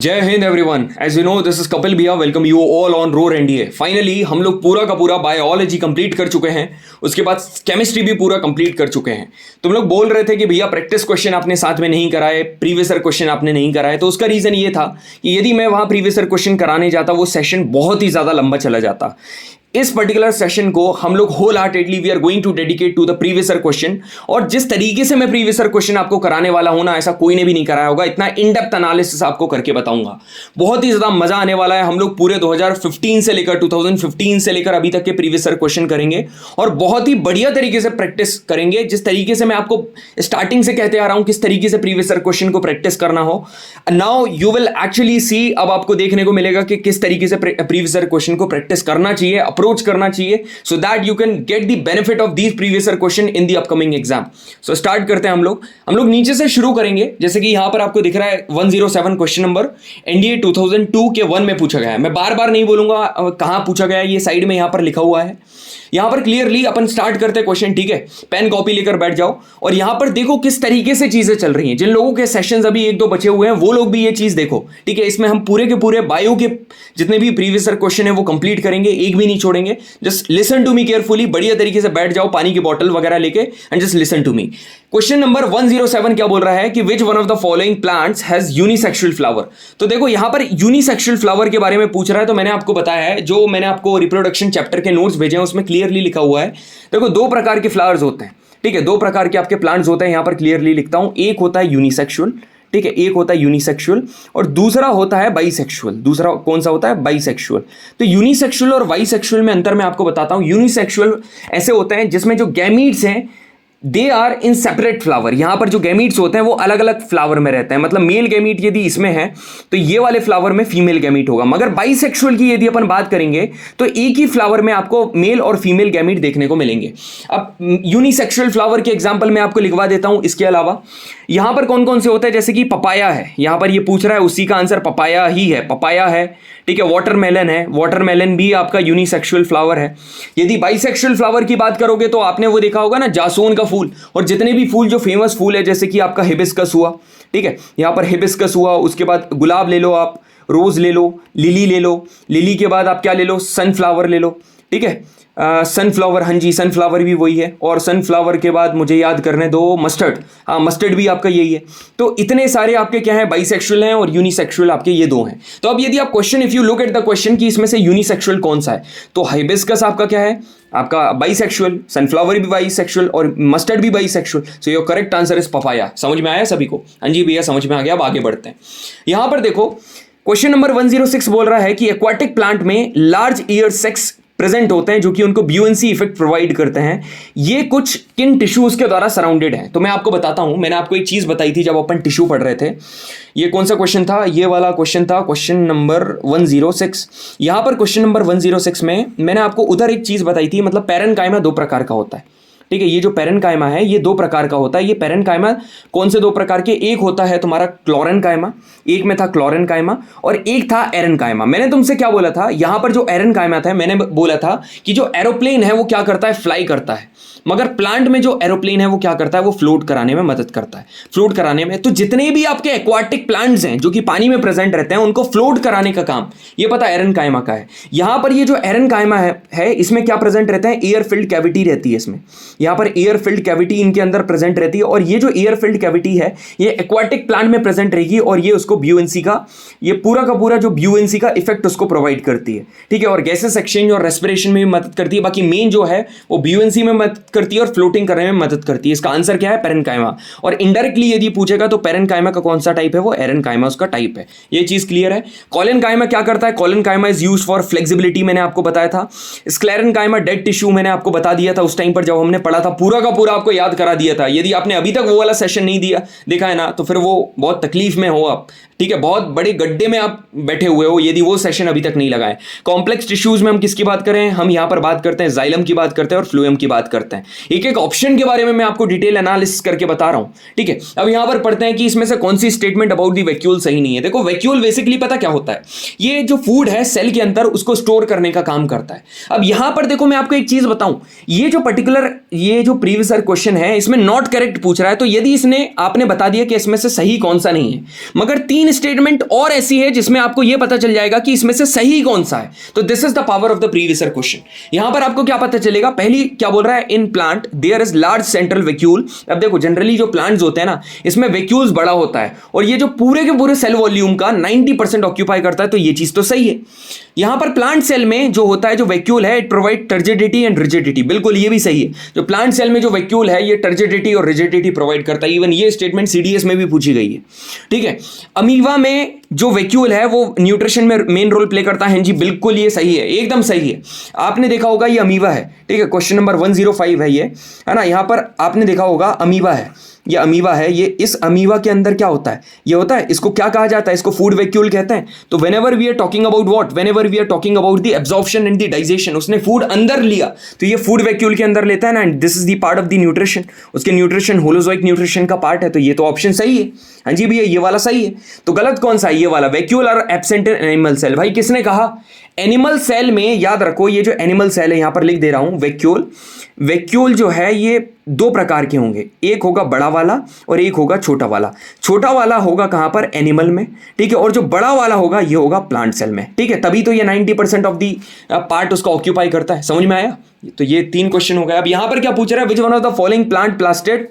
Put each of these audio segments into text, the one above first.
जय Hind everyone. As you know this is Kapil bhaiya, welcome you all on roar NDA. Finally हम लोग पूरा का पूरा बायोलॉजी कंप्लीट कर चुके हैं, उसके बाद केमिस्ट्री भी पूरा कंप्लीट कर चुके हैं। तुम लोग बोल रहे थे कि भैया प्रैक्टिस क्वेश्चन आपने साथ में नहीं कराए, प्रीवियस ईयर क्वेश्चन आपने नहीं कराए, तो उसका रीजन ये था कि यदि मैं वहां प्रीवियस ईयर क्वेश्चन कराने जाता वो सेशन बहुत ही ज्यादा लंबा चला जाता। इस पर्टिकुलर सेशन को हम लोग wholeheartedly we are going to dedicate to the previous year question. और जिस तरीके से मैं प्रीवियस ईयर क्वेश्चन आपको कराने वाला हूं ना, ऐसा कोई ने भी नहीं कराया होगा। इतना इन डेप्थ एनालिसिस आपको करके बताऊंगा, बहुत ही ज्यादा मजा आने वाला है। हम लोग पूरे 2015 से लेकर 2015 से लेकर अभी तक के प्रीवियस ईयर क्वेश्चन करेंगे और बहुत ही बढ़िया तरीके से प्रैक्टिस करेंगे। जिस तरीके से मैं आपको स्टार्टिंग से कहते आ रहा हूं किस तरीके से प्रीवियस ईयर क्वेश्चन को प्रैक्टिस करना हो, now you will actually see. अब आपको देखने को मिलेगा कि किस तरीके से प्रीवियस ईयर क्वेश्चन को प्रैक्टिस करना चाहिए, अप्रोच करना चाहिए, so that you can get the benefit of these previous year question in the upcoming exam. So start करते हैं हम लोग नीचे से शुरू करेंगे। जैसे कि यहां पर आपको दिख रहा है 107 क्वेश्चन नंबर एनडीए 2002 के 1 में पूछा गया है। मैं बार बार नहीं बोलूंगा कहां पूछा गया है, ये साइड में यहां पर लिखा हुआ है। यहां पर क्लियरली अपन स्टार्ट करते हैं क्वेश्चन, ठीक है। पेन कॉपी लेकर बैठ जाओ और यहां पर देखो किस तरीके से चीजें चल रही हैं। जिन लोगों के सेशंस अभी एक दो बचे हुए हैं वो लोग भी ये चीज देखो, ठीक है। इसमें हम पूरे के पूरे बायो के जितने भी प्रीवियस ईयर क्वेश्चन है वो कंप्लीट करेंगे, एक भी नहीं छोड़ेंगे। Just listen to me carefully, बढ़िया तरीके से बैठ जाओ पानी की बोतल वगैरह लेके and just listen to me. Question number 107 क्या बोल रहा है कि which one of the following plants has unisexual flower. तो देखो यहां पर यूनिसेक्सुअल फ्लावर के बारे में पूछ रहा है, तो मैंने आपको बताया है, जो मैंने आपको रिप्रोडक्शन चैप्टर के नोट्स भेजे हैं उसमें क्लियरली लिखा हुआ है। देखो दो प्रकार के फ्लावर्स होते हैं, ठीक है, दो प्रकार के आपके प्लांट्स होते हैं। यहां पर क्लियरली लिखता हूं, एक होता है यूनिसेक्सुअल, ठीक है, एक होता है यूनिसेक्सुअल और दूसरा होता है बाइसेक्सुअल। दूसरा कौन सा होता है? बाइसेक्सुअल। तो यूनिसेक्सुअल और बाइसेक्सुअल में अंतर मैं आपको बताता हूं। यूनिसेक्सुअल ऐसे होते हैं जिसमें जो गैमीट्स हैं they are in separate flower. यहां पर जो गैमीट्स होते हैं वो अलग अलग फ्लावर में रहते हैं। मतलब मेल गैमीट यदि इसमें है तो ये वाले फ्लावर में फीमेल गैमीट होगा। मगर बाइसेक्सुअल की यदि अपन बात करेंगे तो एक ही फ्लावर में आपको मेल और फीमेल गैमीट देखने को मिलेंगे। अब यूनिसेक्सुअल फ्लावर के एग्जांपल मैं आपको लिखवा देता हूं। इसके अलावा यहां पर कौन कौन से होते हैं, जैसे कि पपाया है, यहां पर ये पूछ रहा है, उसी का आंसर पपाया ही है, पपाया है, ठीक है। वाटरमेलन है, वाटरमेलन भी आपका यूनिसेक्सुअल फ्लावर है। यदि बाइसेक्सुअल फ्लावर की बात करोगे तो आपने वो देखा होगा ना, जासून का फूल और जितने भी फूल जो फेमस फूल है, जैसे कि आपका हिबिस्कस हुआ, ठीक है, यहां पर हिबिस्कस हुआ, उसके बाद गुलाब ले लो आप, रोज ले लो, लिली ले लो, लिली के बाद आप क्या ले लो, सनफ्लावर ले लो, ठीक है। सनफ्लावर, हाँ जी, सनफ्लावर भी वही है। और सनफ्लावर के बाद मुझे याद करने दो, मस्टर्ड, हाँ मस्टर्ड भी आपका यही है। तो इतने सारे आपके क्या है, बाइसेक्सुअल हैं और यूनिसेक्सुअल आपके ये दो हैं। तो अब यदि आप question, if you look at the question कि इसमें से यूनिसेक्सुअल कौन सा है, तो हाइबिस्कस आपका क्या है, आपका बाइसेक्सुअल, सनफ्लावर भी बाइसेक्सुअल और मस्टर्ड भी bisexual. So your correct answer is papaya. समझ में आया सभी को? हाँ जी भैया समझ में आ गया। अब आगे बढ़ते हैं। यहां पर देखो क्वेश्चन नंबर 106 बोल रहा है कि एक्वाटिक प्लांट में लार्ज ईयर सेक्स प्रेजेंट होते हैं जो कि उनको ब्यूएंसी इफेक्ट प्रोवाइड करते हैं। ये कुछ किन टिश्यूज के द्वारा सराउंडेड हैं? तो मैं आपको बताता हूं। मैंने आपको एक चीज बताई थी जब अपन टिश्यू पढ़ रहे थे। ये कौन सा क्वेश्चन था? ये वाला क्वेश्चन था, क्वेश्चन नंबर 106। यहां पर क्वेश्चन नंबर 106 में मैंने आपको उधर एक चीज बताई थी, मतलब पैरेन्काइमा दो प्रकार का होता है, ठीक है। ये जो पैरेन्काइमा है ये दो प्रकार का होता है। ये पैरेन्काइमा कौन से दो प्रकार के? एक होता है तुम्हारा क्लोरेन्काइमा, एक में था क्लोरेन्काइमा और एक था एरेन्काइमा। मैंने तुमसे क्या बोला था, यहां पर जो एरेन्काइमा था मैंने बोला था कि जो एरोप्लेन है वो क्या करता है, फ्लाई करता है। मगर प्लांट में जो एरोप्लेन है वो क्या करता है, वो फ्लोट कराने में मदद करता है, फ्लोट कराने में। तो जितने भी आपके एक्वाटिक प्लांट्स हैं जो कि पानी में प्रेजेंट रहते हैं उनको फ्लोट कराने का काम ये पता एरेन्काइमा का है। यहां पर ये जो एरेन्काइमा है इसमें क्या प्रेजेंट रहता है, एयर फिल्ड कैविटी रहती है इसमें। यहां पर एयर फिल्ड कैविटी इनके अंदर प्रेजेंट रहती है और ये जो एयर फिल्ड कैविटी है ये एक्वाटिक प्लांट में प्रेजेंट रहेगी और ये उसको ब्यूएंसी का, ये पूरा का पूरा जो ब्यूएंसी का इफेक्ट उसको प्रोवाइड करती है, ठीक है। और गैसेस एक्सचेंज और रेस्पिरेशन में भी मदद करती है। बाकी मेन जो है वो ब्यूएंसी में मदद करती है और फ्लोटिंग करने में मदद करती है। इसका आंसर क्या है, पैरेन्काइमा। और इनडायरेक्टली यदि पूछेगा तो पैरेन्काइमा का कौन सा टाइप है, वो एरेन्काइमा उसका टाइप है। ये चीज क्लियर है। कॉलेन्काइमा क्या करता है, कॉलेन्काइमा इज यूज्ड फॉर फ्लेक्सिबिलिटी, मैंने आपको बताया था। स्क्लेरेन्काइमा डेड टिश्यू मैंने आपको बता दिया था उस टाइम पर जब हमने पढ़ा था, पूरा का पूरा आपको याद करा दिया था। यदि आपने अभी तक वो वाला सेशन नहीं दिया देखा है ना, तो फिर वो बहुत तकलीफ में हो आप, ठीक है, बहुत बड़े गड्ढे में आप बैठे हुए हो यदि वो सेशन अभी तक नहीं लगाए। कॉम्प्लेक्स टिश्यूज में हम किसकी बात करें, हम यहां पर बात करते हैं जाइलम की बात करते हैं और फ्लूएम की बात करते हैं। एक एक ऑप्शन के बारे में मैं आपको डिटेल एनालिसिस करके बता रहा हूं, ठीक है। अब यहां पर पढ़ते हैं कि इसमें से कौन सी स्टेटमेंट अबाउट दी वैक्यूल सही नहीं है। देखो वैक्यूल बेसिकली पता क्या होता है, ये जो फूड है सेल के अंदर उसको स्टोर करने का काम करता है। अब यहां पर देखो मैं आपको एक चीज बताऊं, ये जो पर्टिकुलर ये जो प्रीवियस ईयर क्वेश्चन है इसमें नॉट करेक्ट पूछ रहा है, तो यदि इसने आपने बता दिया कि इसमें से सही कौन सा नहीं है, मगर 3 स्टेटमेंट और ऐसी है जिसमें आपको यह पता चल जाएगा कि इसमें से सही कौन सा है। तो this is the power of the previous year question. यहां पर आपको क्या पता चलेगा, पहली क्या बोल रहा है, in plant there is large central vacuole. अब देखो जनरली जो प्लांट्स होते हैं ना, इसमें वैक्यूल्स बड़ा होता है और ये जो पूरे के पूरे सेल वॉल्यूम का 90% ऑक्यूपाई करता है, तो ये चीज तो सही है। यहां पर प्लांट सेल में जो होता है, जो वैक्यूल है, it provide turgidity and rigidity, बिल्कुल ये भी सही है। जो प्लांट सेल में जो वैक्यूल है ये टर्जिडिटी और रिजिडिटी प्रोवाइड करता है। इवन ये स्टेटमेंट सीडीएस में भी पूछी गई है, ठीक है। अमीबा में जो वैक्यूल है वो न्यूट्रिशन में मेन रोल प्ले करता है, जी बिल्कुल ये सही है, एकदम सही है। आपने देखा होगा ये अमीबा है, ठीक है, क्वेश्चन नंबर 105 है ये, है ना। यहां पर आपने देखा होगा अमीबा है, ये अमीबा है, ये इस अमीबा के अंदर क्या होता है, ये होता है, इसको क्या कहा जाता है, इसको फूड वैक्यूल कहते हैं। तो whenever we are talking about what, whenever we are talking about the absorption and the digestion, उसने फूड अंदर लिया तो ये फूड वैक्यूल के अंदर लेता है ना, and this is the part of the nutrition. उसके न्यूट्रिशन होलोजोइक न्यूट्रिशन का पार्ट है, तो ये तो ऑप्शन सही है। हाँ जी भैया, ये वाला सही है। तो गलत कौन सा है, ये वाला, वैक्यूल और एब्सेंट इन एनिमल सेल। भाई किसने कहा, एनिमल सेल में, याद रखो ये जो एनिमल सेल है यहां पर लिख दे रहा हूं, वैक्यूल जो है ये 2 प्रकार के होंगे, एक होगा बड़ा वाला और एक होगा छोटा वाला। छोटा वाला होगा कहां पर, एनिमल में, ठीक है, और जो बड़ा वाला होगा ये होगा प्लांट सेल में, ठीक है। तभी तो ये 90% ऑफ दी पार्ट उसका ऑक्यूपाई करता है। समझ में आया। तो ये 3 क्वेश्चन हो गए। अब यहां पर क्या पूछ रहा है, which one of the following plant plastid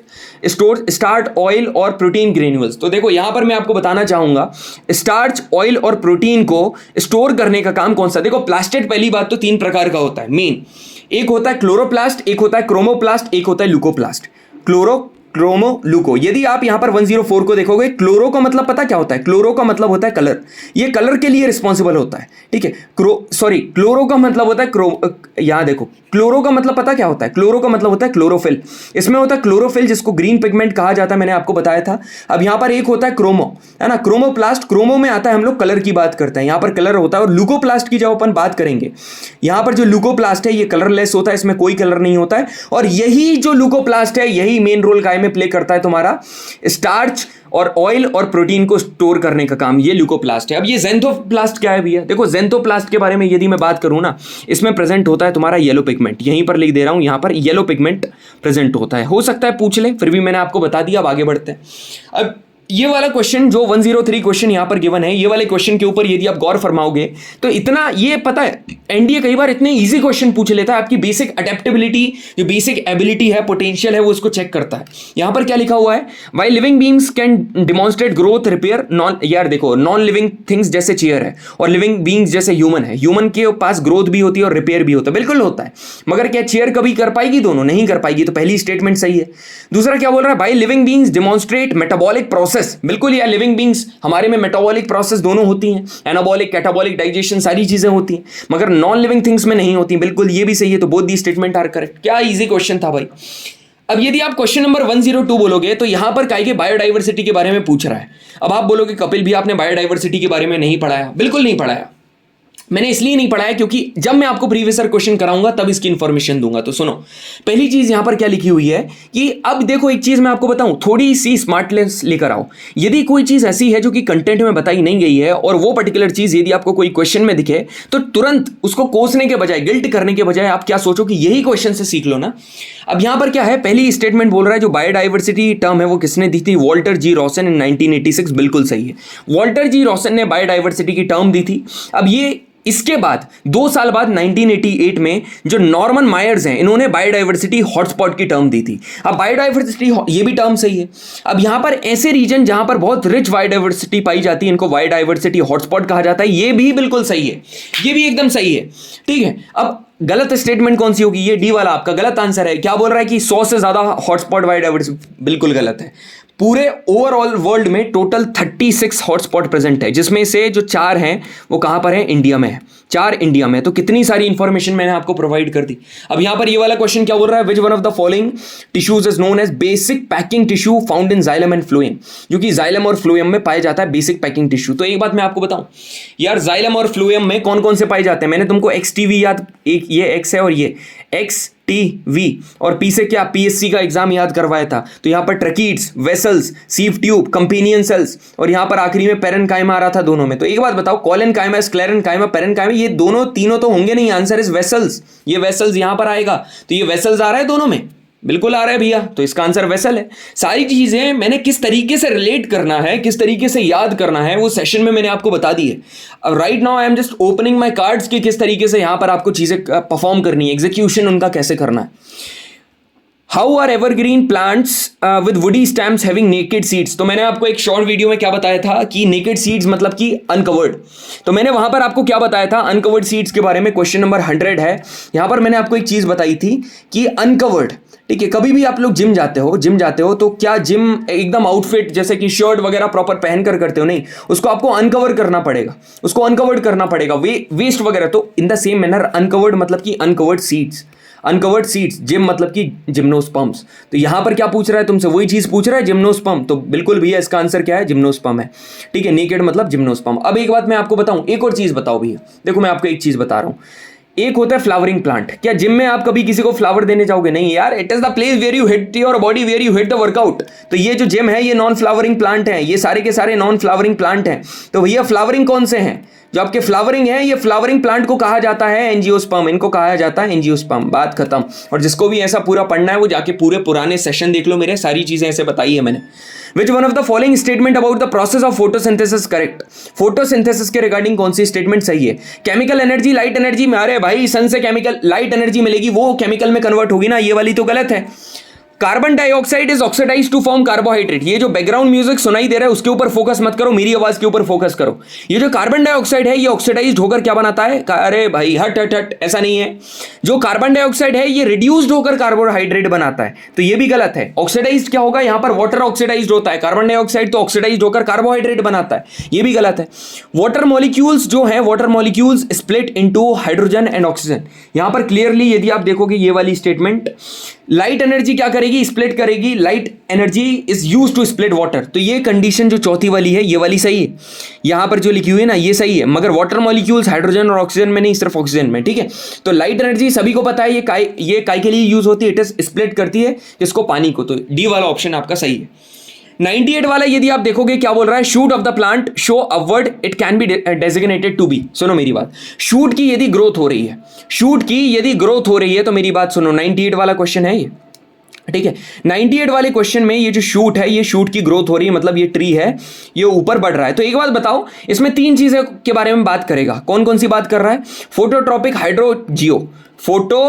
store starch oil और प्रोटीन ग्रेन्यूल्स। तो देखो यहां पर मैं आपको बताना चाहूंगा, स्टार्च, ऑयल और प्रोटीन को स्टोर करने का काम कौन सा। देखो प्लास्टेड, पहली बात तो 3 प्रकार का होता है मेन, एक होता है क्लोरोप्लास्ट, एक होता है क्रोमोप्लास्ट, एक होता है ल्यूकोप्लास्ट। क्रोमो लुको। यदि आप यहां पर 104 को देखोगे, क्लोरो का मतलब पता क्या होता है, क्लोरो का मतलब होता है कलर, ये कलर के लिए रिस्पॉन्सिबल होता है, ठीक है। क्लोरो का मतलब होता है यहां देखो, क्लोरो का मतलब पता क्या होता है, क्लोरो का मतलब होता है क्लोरोफिल। इसमें होता है क्लोरोफिल जिसको ग्रीन पिगमेंट कहा जाता है, मैंने आपको बताया था। अब यहां पर एक होता है क्रोमो, है ना, क्रोमोप्लास्ट। क्रोमो में आता है, हम लोग कलर की बात करते हैं, यहां पर कलर होता है। और ल्यूकोप्लास्ट की जब अपन बात करेंगे, यहां पर जो ल्यूकोप्लास्ट है ये कलरलेस होता है, इसमें कोई कलर नहीं होता है। और यही जो ल्यूकोप्लास्ट है यही मेन रोल काय में प्ले करता है, तुम्हारा स्टार्च और ऑयल और प्रोटीन को स्टोर करने का काम ये ल्यूकोप्लास्ट है। अब ये ज़ेंथोप्लास्ट क्या है भैया, देखो ज़ेंथोप्लास्ट के बारे में यदि मैं बात करूं ना, इसमें प्रेजेंट होता है तुम्हारा येलो पिगमेंट, यहीं पर लिख दे रहा हूं, यहां पर येलो पिगमेंट प्रेजेंट होता है। हो सकता है पूछ ले, फिर भी मैंने आपको बता दिया। अब आगे बढ़ते हैं। अब ये वाला क्वेश्चन जो 103 क्वेश्चन यहां पर गिवन है, ये वाले क्वेश्चन के ऊपर यदि आप गौर फरमाओगे तो इतना ये पता है, एनडीए कई बार इतने इजी क्वेश्चन पूछ लेता है, आपकी बेसिक अडेप्टेबिलिटी, जो बेसिक एबिलिटी है, पोटेंशियल है, वो उसको चेक करता है। यहां पर क्या लिखा हुआ है, while living beings can demonstrate growth, repair, non, यार देखो नॉन लिविंग थिंग्स जैसे चेयर है और लिविंग बीइंग्स जैसे ह्यूमन है, ह्यूमन के पास ग्रोथ भी होती है और रिपेयर भी होता है, बिल्कुल होता है। मगर क्या चेयर कभी कर पाएगी, दोनों नहीं कर पाएगी, तो पहली स्टेटमेंट सही है। दूसरा क्या बोल रहा है, by living beings demonstrate metabolic process, बिल्कुल यार, लिविंग बीइंग्स हमारे में मेटाबॉलिक प्रोसेस दोनों होती हैं, एनाबॉलिक, कैटाबॉलिक, डाइजेशन सारी चीजें होती हैं, मगर नॉन लिविंग थिंग्स में नहीं होती, बिल्कुल ये भी सही है। तो both the statement are correct. क्या इजी क्वेश्चन था भाई। अब यदि आप क्वेश्चन नंबर 102 बोलोगे तो यहां पर काय के बायोडाइवर्सिटी के बारे में पूछ रहा है। अब आप बोलोगे कपिल भी आपने बायोडाइवर्सिटी के बारे में नहीं पढ़ाया, बिल्कुल नहीं पढ़ाया। मैंने इसलिए नहीं पढ़ाया क्योंकि जब मैं आपको प्रीवियस ईयर क्वेश्चन कराऊंगा तब इसकी इंफॉर्मेशन दूंगा। तो सुनो, पहली चीज यहां पर क्या लिखी हुई है कि अब देखो एक चीज मैं आपको बताऊं, थोड़ी सी स्मार्टनेस लेकर आओ। यदि कोई चीज ऐसी है जो कि कंटेंट में बताई नहीं गई है और वो पर्टिकुलर चीज यदि आपको कोई क्वेश्चन में दिखे तो तुरंत उसको कोसने के बजाय, गिल्ट करने के बजाय आप क्या सोचो कि यही क्वेश्चन से सीख लो ना। अब यहां पर क्या है, पहली स्टेटमेंट बोल रहा है जो बायोडाइवर्सिटी टर्म है वो किसने दी थी, वॉल्टर जी रॉसन इन 1986, बिल्कुल सही है। वॉल्टर जी रॉसन ने बायोडाइवर्सिटी की टर्म दी थी। अब ये इसके बाद 2 साल बाद 1988 में जो नॉर्मन मायर्स हैं, इन्होंने बायोडाइवर्सिटी हॉटस्पॉट की टर्म दी थी। अब बायोडाइवर्सिटी ये भी टर्म सही है। अब यहां पर ऐसे रीजन जहां पर बहुत रिच बायोडाइवर्सिटी पाई जाती है, इनको बायोडाइवर्सिटी हॉटस्पॉट कहा जाता है, ये भी बिल्कुल सही है, ये भी एकदम सही है, ठीक है। अब गलत स्टेटमेंट कौन सी होगी, ये डी वाला आपका गलत आंसर है। क्या बोल रहा है कि 100 से ज्यादा हॉटस्पॉट बायोडाइवर्सिटी, बिल्कुल गलत है। पूरे ओवरऑल वर्ल्ड में टोटल 36 हॉटस्पॉट प्रेजेंट है, जिसमें से जो 4 हैं वो कहां पर है, इंडिया में है, 4 इंडिया में। तो कितनी सारी इंफॉर्मेशन मैंने आपको प्रोवाइड कर दी। अब यहां पर ये वाला क्वेश्चन क्या बोल रहा है, which one of the following tissues is known as basic packing tissue found in xylem and phloem, जो कि जाइलम और फ्लोएम में पाया जाता है बेसिक पैकिंग टिश्यू। तो एक बात मैं आपको बताऊं यार, जाइलम और फ्लोएम में कौन कौन से पाए जाते हैं, मैंने तुमको XTV याद, एक ये X है और ये XTV, और P से क्या, PSC का एग्जाम याद करवाया था। तो यहां पर tracheids, vessels, sieve tube, companion cells, और यहां पर आखिरी में पेरेन्काइमा आ रहा था दोनों में। तो एक बात बताओ, कॉलेनकाइमा, स्क्लेरेनकाइमा, पेरेन्काइमा, ये दोनों तीनों तो होंगे नहीं, आंसर इज वेसल्स। ये वेसल्स यहां पर आएगा, तो ये वेसल्स आ रहा है दोनों में, बिल्कुल आ रहा है भैया, तो इसका आंसर वेसल है। सारी चीजें मैंने किस तरीके से रिलेट करना है, किस तरीके से याद करना है, वो सेशन में मैंने आपको बता दी है। अब right now I am just opening my cards कि किस तरीके से यहां पर आपको चीजें परफॉर्म करनी है, एग्जीक्यूशन उनका कैसे करना है। How are evergreen plants with woody stems having naked seeds. तो मैंने आपको एक शॉर्ट वीडियो में क्या बताया था कि नेकेड सीड्स मतलब कि अनकवर्ड। तो मैंने वहां पर आपको क्या बताया था अनकवर्ड सीड्स के बारे में, क्वेश्चन नंबर 100 है। यहां पर मैंने आपको एक चीज बताई थी कि अनकवर्ड, ठीक है, कभी भी आप लोग जिम जाते हो तो क्या जिम एकदम आउटफिट जैसे कि शर्ट वगैरह प्रॉपर पहन कर करते हो, नहीं, उसको आपको अनकवर करना पड़ेगा, उसको अनकवर्ड करना पड़ेगा, वेस्ट वगैरह। तो in the same manner uncovered मतलब कि uncovered seeds, uncovered seeds, gym मतलब कि जिम्नोस्पर्म्स। तो यहां पर क्या पूछ रहा है तुमसे, वही चीज पूछ रहा है, जिम्नोस्पर्म। तो बिल्कुल भैया इसका आंसर क्या है, जिम्नोस्पर्म है, ठीक है, नेकेड मतलब जिम्नोस्पर्म। अब एक बात मैं आपको बताऊं, एक और चीज बताओ भैया, देखो मैं आपको एक चीज बता रहा हूं। एक होता है फ्लावरिंग प्लांट। क्या जिम में आप कभी किसी को फ्लावर देने जाओगे? नहीं यार, it is the place where you hit your body, where you hit the workout. तो ये जो जिम है ये नॉन फ्लावरिंग प्लांट है, ये सारे के सारे नॉन फ्लावरिंग प्लांट हैं। तो भैया फ्लावरिंग कौन से हैं? जो आपके फ्लावरिंग है, ये फ्लावरिंग प्लांट को कहा जाता है एंजियोस्पर्म, इनको कहा जाता है एंजियोस्पर्म। बात खत्म। और जिसको भी ऐसा पूरा पढ़ना है वो जाके पूरे पुराने सेशन देख लो, मेरे सारी चीजें ऐसे बताई है मैंने। विच one of the following statement about the process of photosynthesis correct? Photosynthesis के रिगार्डिंग कौन सी स्टेटमेंट सही है? केमिकल एनर्जी लाइट एनर्जी में, अरे भाई सन से केमिकल लाइट एनर्जी मिलेगी, वो केमिकल में कन्वर्ट होगी ना, ये वाली तो गलत है। Carbon dioxide is oxidise to form carbohydrate. ये जो बैकग्राउंड म्यूजिक सुनाई दे रहा है उसके ऊपर फोकस मत करो, मेरी आवाज के ऊपर फोकस करो। ये जो कार्बन डाइऑक्साइड है ये ऑक्सीडाइज्ड होकर क्या बनाता है? अरे भाई हट हट हट, ऐसा नहीं है। जो कार्बन डाइऑक्साइड है ये रिड्यूस्ड होकर कार्बोहाइड्रेट बनाता है, तो ये भी गलत है। ऑक्सीडाइज्ड क्या होगा? यहां पर वाटर ऑक्सीडाइज्ड होता है, कार्बन डाइऑक्साइड तो ऑक्सीडाइज्ड होकर कार्बोहाइड्रेट बनाता है, ये भी गलत है। वाटर मॉलिक्यूल्स जो है, water molecules split into hydrogen and oxygen. यहां पर क्लियरली यदि आप देखोगे ये वाली स्टेटमेंट, लाइट एनर्जी क्या करेगी? स्प्लिट करेगी। Light energy is used to split water. तो ये कंडीशन जो चौथी वाली है ये वाली सही है, यहां पर जो लिखी हुई है ना ये सही है, मगर वाटर मॉलिक्यूल्स हाइड्रोजन और ऑक्सीजन में नहीं, सिर्फ ऑक्सीजन में, ठीक है। तो लाइट एनर्जी सभी को पता है ये काय के लिए यूज होती है? इट इज स्प्लिट करती है किसको? पानी को। तो डी वाला ऑप्शन आपका सही है। 98 वाला यदि आप देखोगे क्या बोल रहा है, shoot of the plant show upward it can be designated to be. सुनो मेरी बात, शूट की यदि ग्रोथ हो रही है, शूट की यदि ग्रोथ हो रही है तो मेरी बात सुनो, 98 वाला क्वेश्चन है ये, ठीक है। 98 वाले क्वेश्चन में ये जो शूट है, ये शूट की ग्रोथ हो रही है, मतलब ये ट्री है, ये ऊपर बढ़ रहा है। तो एक बात बताओ, इसमें तीन चीजें के बारे में बात करेगा, कौन कौन सी बात कर रहा है? फोटोट्रॉपिक, हाइड्रो, जियो। फोटो,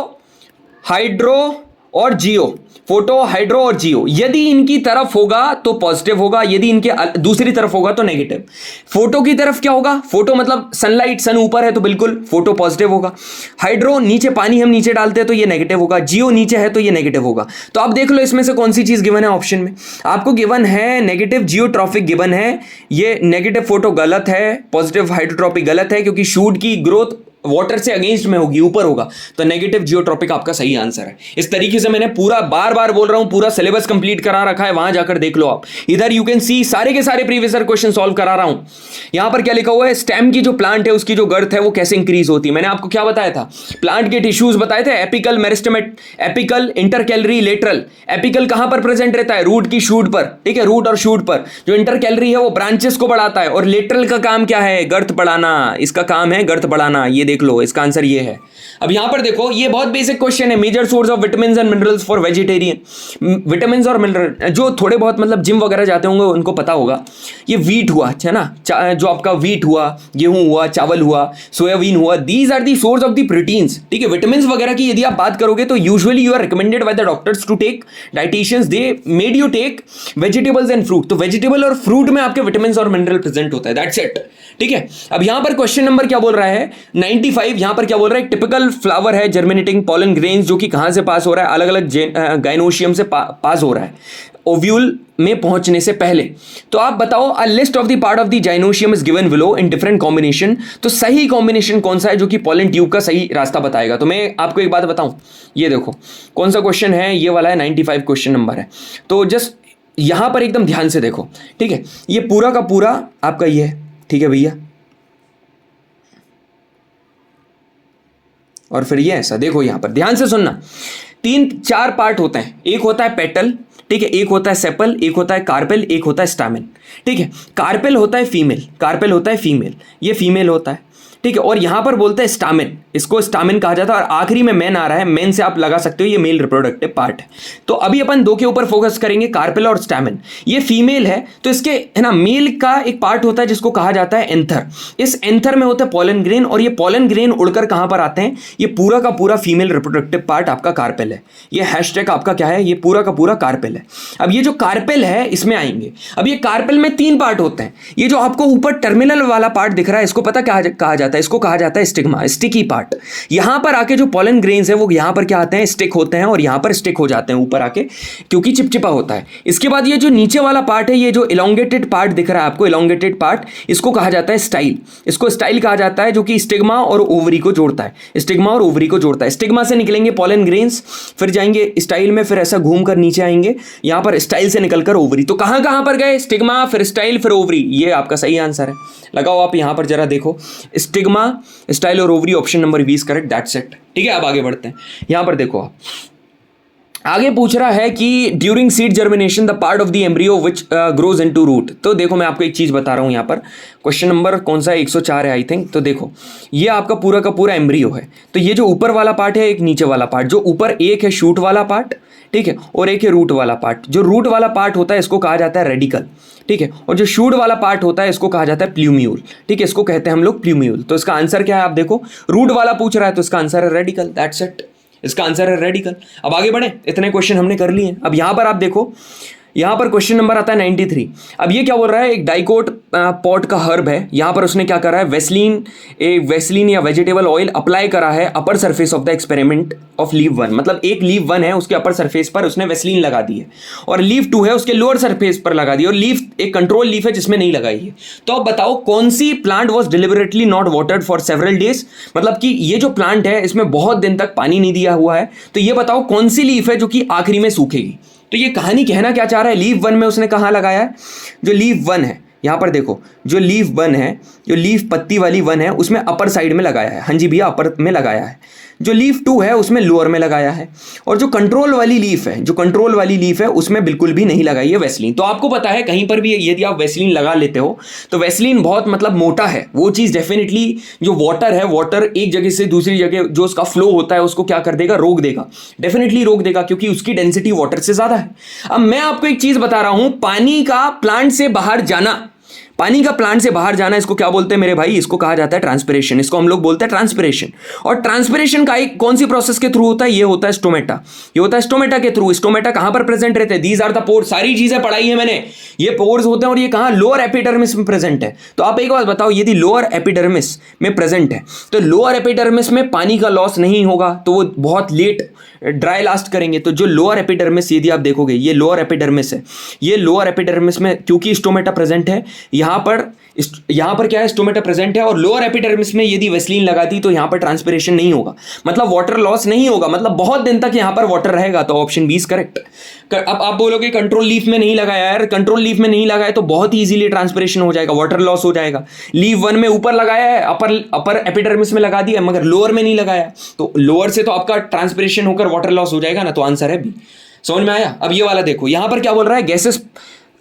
हाइड्रो और जियो, फोटो, हाइड्रो और जियो। यदि इनकी तरफ होगा तो पॉजिटिव होगा, यदि इनके दूसरी तरफ होगा तो नेगेटिव। फोटो की तरफ क्या होगा? फोटो मतलब सनलाइट, सन ऊपर है तो बिल्कुल फोटो पॉजिटिव होगा। हाइड्रो नीचे पानी हम नीचे डालते हैं तो ये नेगेटिव होगा। जियो नीचे है तो ये नेगेटिव होगा। तो आप देख लो इसमें से कौन सी चीज गिवन है ऑप्शन में। आपको गिवन है नेगेटिव जियोट्रॉपिक गिवन है, ये नेगेटिव फोटो गलत है, पॉजिटिव हाइड्रोट्रॉपिक गलत है, क्योंकि शूट की ग्रोथ वाटर से अगेंस्ट में होगी, ऊपर होगा। तो नेगेटिव जियोट्रॉपिक आपका सही आंसर है। इस तरीके से मैंने पूरा बार बार बोल रहा हूं, पूरा सिलेबस कंप्लीट करा रखा है, वहां जाकर देख लो आप। इधर यू कैन सी सारे के सारे प्रीवियस ईयर क्वेश्चन सॉल्व करा रहा हूं। यहां पर क्या लिखा हुआ है, स्टेम की जो प्लांट है उसकी जो गर्थ है वो कैसे इंक्रीज होती है। मैंने आपको क्या बताया था, प्लांट के टिश्यूज बताए थे, apical, meristematic, apical, intercalary, lateral. Apical कहां पर प्रेजेंट रहता है? रूट की शूट पर, ठीक है, रूट और शूट पर। जो इंटरकैलरी है वो ब्रांचेस को बढ़ाता है, और लेटरल का काम क्या है? गर्थ बढ़ाना, इसका काम है गर्थ बढ़ाना। ये देख लो, इसका आंसर ये है। अब यहां पर देखो, ये बहुत बेसिक क्वेश्चन है, major source of vitamins and minerals for vegetarian. Vitamins और मिनरल जो थोड़े बहुत मतलब जिम वगैरह जाते होंगे उनको पता होगा। ये वीट हुआ, है ना, जो आपका वीट हुआ, गेहूं हुआ, चावल हुआ, सोयाबीन हुआ, these are the source of the proteins, ठीक है। विटामिन्स वगैरह की यदि आप बात करोगे तो usually you are recommended by the doctors to take, dietitians they made you take vegetables and fruit. तो वेजिटेबल और फ्रूट में आपके विटामिन्स और मिनरल प्रेजेंट होता है, दैट्स इट, ठीक है। अब यहां पर क्वेश्चन नंबर क्या बोल रहा है, 95, यहां पर क्या बोल रहा है, टिपिकल फ्लावर है जर्मिनेटिंग पॉलन ग्रेन्स, जो कि कहां से पास हो रहा है? अलग अलग गाइनोशियम से पास हो रहा है ओव्यूल में पहुंचने से पहले। तो आप बताओ, a list of the part of the gynoecium is given below in different combination. तो सही कॉम्बिनेशन कौन सा है जो कि पॉलन ट्यूब का सही रास्ता बताएगा? तो मैं आपको एक बात बताऊं, ये देखो कौन सा क्वेश्चन है, ये वाला है, 95 क्वेश्चन नंबर है। तो जस्ट यहां पर एकदम ध्यान से देखो, ठीक है, ये पूरा का पूरा आपका ये है, ठीक है भैया, और फिर ये ऐसा देखो, यहां पर ध्यान से सुनना। तीन चार पार्ट होते हैं, एक होता है पेटल, ठीक है, एक होता है सेपल, एक होता है कार्पेल, एक होता है स्टैमेन, ठीक है। कार्पेल होता है फीमेल, कार्पेल होता है फीमेल, ये फीमेल होता है, ठीक है। और यहां पर बोलते हैं स्टामिन, इसको स्टामिन कहा जाता है। और आखिरी में मेन आ रहा है, मेन से आप लगा सकते हो ये मेल रिप्रोडक्टिव पार्ट है। तो अभी अपन दो के ऊपर फोकस करेंगे, कार्पेल और स्टामिन। ये फीमेल है तो इसके है ना मेल का एक पार्ट होता है जिसको कहा जाता है एंथर। इस एंथर में होता है पॉलन ग्रेन, और ये पॉलन ग्रेन उड़कर कहां पर आते हैं, ये पूरा का पूरा फीमेल रिप्रोडक्टिव पार्ट आपका कार्पेल है। ये हैशटैग आपका क्या है, ये पूरा का पूरा कार्पेल है। अब ये जो कार्पेल है इसमें आएंगे। अब ये कार्पेल में तीन पार्ट होते हैं। ये जो आपको ऊपर टर्मिनल वाला पार्ट दिख रहा है इसको पता क्या कहा जाता है, इसको कहा जाता है स्टिग्मा, स्टिकी पार्ट। यहां पर आके जो पॉलन ग्रेन्स है वो यहां पर क्या आते हैं, स्टिक होते हैं, और यहां पर स्टिक हो जाते हैं ऊपर आके, क्योंकि चिपचिपा होता है। इसके बाद ये जो नीचे वाला पार्ट है, ये जो इलोंगेटेड पार्ट दिख रहा है आपको, इलोंगेटेड पार्ट, इसको कहा जाता है स्टाइल। इसको स्टाइल कहा जाता है, जो कि स्टिग्मा और ओवरी को जोड़ता है, स्टिग्मा और ओवरी को जोड़ता है। स्टिग्मा से निकलेंगे पॉलन ग्रेन्स, फिर जाएंगे स्टाइल में, फिर ऐसा घूम कर नीचे आएंगे, यहां पर स्टाइल से निकलकर ओवरी। तो कहां कहां पर गए, स्टिग्मा, फिर स्टाइल, फिर ओवरी। ये आपका सही आंसर है। लगाओ आप यहां पर जरा देखो, स्टिग्मा, स्टाइल और ovary, option number 20 correct, that's it. ठीक है, अब आगे बढ़ते हैं। यहां पर देखो आप, आगे पूछ रहा है कि during seed germination the part of the embryo which grows into root. तो देखो मैं आपको एक चीज बता रहा हूं, यहां पर क्वेश्चन नंबर कौन सा है, 104 है आई थिंक। तो देखो ये आपका पूरा का पूरा एम्ब्रियो है। तो ये जो ऊपर वाला पार्ट है, एक नीचे वाला पार्ट, जो ऊपर एक है शूट वाला पार्ट, ठीक है, और एक है रूट वाला पार्ट। जो रूट वाला पार्ट होता है इसको कहा जाता है रेडिकल, ठीक है, और जो शूट वाला पार्ट होता है इसको कहा जाता है प्ल्यूम्यूल, ठीक है, इसको कहते हैं हम लोग प्ल्यूम्यूल। तो इसका आंसर क्या है, आप देखो रूट वाला पूछ रहा है तो इसका आंसर है रेडिकल, दैट्स इट। इसका आंसर है रेडिकल। अब आगे बढ़े, इतने क्वेश्चन हमने कर लिए। अब यहां पर आप देखो, यहां पर क्वेश्चन नंबर आता है 93। अब ये क्या बोल रहा है, एक डाइकोट पॉट का हर्ब है, यहां पर उसने क्या करा है, वेस्लिन या वेजिटेबल ऑयल अप्लाई करा है upper surface of the experiment of leave 1। मतलब एक लीव 1 है उसके अपर सरफेस पर उसने वेस्लिन लगा दी है, और लीव 2 है उसके लोअर सरफेस पर लगा दी, और लीव एक कंट्रोल लीफ है जिसमें नहीं लगाई है। तो अब बताओ कौन सी plant was deliberately not watered for several days. मतलब कि ये जो प्लांट है इसमें बहुत दिन तक पानी नहीं दिया हुआ है। तो ये बताओ कौन सी लीफ है जो कि आखिरी में सूखेगी। तो ये कहानी कहना क्या चाह रहा है, लीव 1 में उसने कहाँ लगाया है, जो लीव 1 है यहां पर देखो, जो लीव 1 है, जो लीव पत्ती वाली 1 है उसमें अपर साइड में लगाया है, हाँ जी भैया अपर में लगाया है। जो लीफ 2 है उसमें लोअर में लगाया है, और जो कंट्रोल वाली लीफ है, जो कंट्रोल वाली लीफ है उसमें बिल्कुल भी नहीं लगाई है वेस्लिन। तो आपको पता है कहीं पर भी यदि आप वेस्लिन लगा लेते हो तो वेस्लिन बहुत मतलब मोटा है, वो चीज़ डेफिनेटली जो वाटर है, वाटर एक जगह से दूसरी जगह जो उसका फ्लो होता है उसको क्या कर देगा, रोक देगा, डेफिनेटली रोक देगा, क्योंकि उसकी डेंसिटी वाटर से ज़्यादा है। अब मैं आपको एक चीज़ बता रहा हूं, पानी का प्लांट से बाहर जाना, पानी का प्लांट से बाहर जाना, इसको क्या बोलते हैं मेरे भाई, इसको कहा जाता है ट्रांसपिरेशन। इसको हम लोग बोलते हैं ट्रांसपिरेशन। और ट्रांसपिरेशन का एक कौन सी प्रोसेस के थ्रू होता है, ये होता है स्टोमेटा। ये होता है स्टोमेटा के थ्रू। स्टोमेटा कहां पर प्रेजेंट रहते हैं, दीज आर द पोर्स, सारी चीजें पढ़ाई है मैंने, ये पोर्स होते हैं, और ये कहां, लोअर एपिडर्मिस में प्रेजेंट है। तो आप एक बात बताओ, यदि लोअर एपिडर्मिस में प्रेजेंट है तो लोअर एपिडर्मिस में पानी का लॉस नहीं होगा, तो वो बहुत लेट ड्राई लास्ट करेंगे। तो जो लोअर एपिडर्मिस, यदि आप देखोगे ये लोअर एपिडर्मिस है, ये लोअर एपिडर्मिस में क्योंकि स्टोमेटा प्रेजेंट है, यहां पर क्या है, स्टोमेटा प्रेजेंट है, और लोअर एपिडर्मिस में यदि वेस्लिन लगा दी तो यहां पर ट्रांसपिरेशन नहीं होगा, मतलब वाटर लॉस नहीं होगा, मतलब बहुत दिन तक यहां पर वाटर रहेगा। तो ऑप्शन 20 करेक्ट। अब आप बोलोगे कंट्रोल लीफ में नहीं लगाया, यार कंट्रोल लीफ में नहीं लगाया तो बहुत इजीली ट्रांसपिरेशन हो जाएगा, वाटर लॉस हो जाएगा। लीफ 1 में ऊपर लगाया है, अपर एपिडर्मिस में लगा दिया, मगर लोअर में नहीं लगाया, तो लोअर से तो आपका ट्रांसपिरेशन होकर वाटर लॉस हो जाएगा ना। तो आंसर है बी। समझ में आया। अब ये वाला देखो, यहां पर क्या बोल रहा है, gases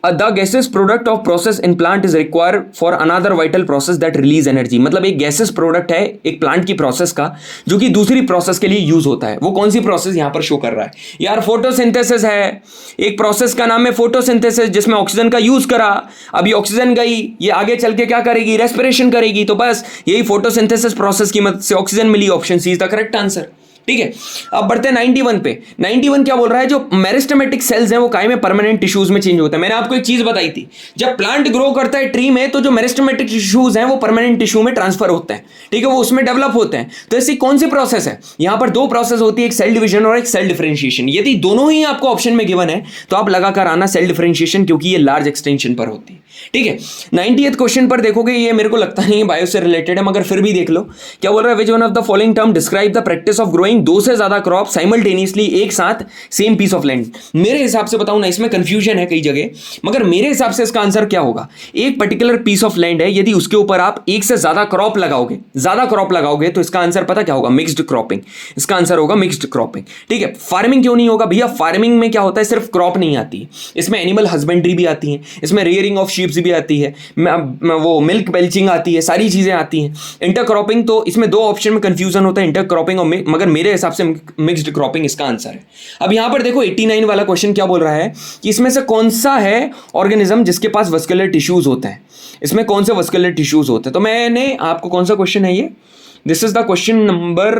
the gases product of process in plant is require for another vital process that release energy. मतलब एक गैसेस प्रोडक्ट है एक प्लांट की प्रोसेस का जो कि दूसरी प्रोसेस के लिए यूज होता है। वो कौन सी प्रोसेस यहां पर शो कर रहा है यार, फोटोसिंथेसिस है। एक प्रोसेस का नाम है फोटोसिंथेसिस जिसमें ऑक्सीजन का यूज करा, अभी ऑक्सीजन गई, ये आगे चल के क्या करेगी, रेस्पिरेशन करेगी। तो बस यही फोटोसिंथेसिस प्रोसेस की मदद से ऑक्सीजन मिली, option C is the correct answer. ठीक है, अब बढ़ते हैं 91 पे। 91 क्या बोल रहा है, जो मेरिस्टेमेटिक सेल्स हैं वो काय में परमानेंट टिश्यूज में चेंज होते हैं। मैंने आपको एक चीज बताई थी, जब प्लांट ग्रो करता है ट्री में तो जो मेरिस्टेमेटिक टिश्यूज हैं वो परमानेंट टिश्यू में ट्रांसफर होते हैं, ठीक है, वो उसमें डेवलप होते हैं। तो ऐसी कौन सी प्रोसेस है, यहां पर दो प्रोसेस होती है, एक सेल डिवीजन और एक सेल डिफरेंशिएशन। यदि दोनों ही आपको ऑप्शन में गिवन है तो आप लगाकर आना सेल डिफरेंशिएशन, क्योंकि ये लार्ज एक्सटेंशन पर होती है। ठीक है, 90th क्वेश्चन पर देखोगे, ये मेरे को लगता नहीं है बायो से रिलेटेड है, मगर फिर भी देख लो क्या बोल रहा है, which one of the following term describe the practice of growing growing दो से ज्यादा क्रॉप साइमल्टेनियसली एक साथ सेम पीस ऑफ लैंड। मेरे हिसाब से बताऊं ना, इसमें कंफ्यूजन है कई जगह, मगर मेरे हिसाब से इसका आंसर क्या होगा, एक पर्टिकुलर पीस ऑफ लैंड है, यदि उसके ऊपर आप एक से ज्यादा क्रॉप लगाओगे तो इसका आंसर पता क्या होगा, मिक्स्ड क्रॉपिंग। इसका आंसर होगा मिक्स्ड क्रॉपिंग। ठीक है, फार्मिंग क्यों नहीं होगा भैया, फार्मिंग में क्या होता है, सिर्फ क्रॉप नहीं आती है, इसमें एनिमल हस्बेंड्री भी आती है, इसमें रेयरिंग ऑफ शीप्स भी आती है, वो मिल्क बेल्चिंग आती है, सारी चीजें आती हैं। इंटरक्रॉपिंग तो इसमें दो ऑप्शन में कंफ्यूजन होता है, इंटरक्रॉपिंग और मगर मेरे हिसाब से मिक्स्ड क्रॉपिंग इसका आंसर है। अब यहां पर देखो 89 वाला क्वेश्चन क्या बोल रहा है कि इसमें से कौन सा है ऑर्गेनिज्म जिसके पास वस्कुलर टिश्यूज होते हैं, इसमें कौन से वस्कुलर टिश्यूज होते हैं। तो मैंने आपको, कौन सा क्वेश्चन है ये, this is the question number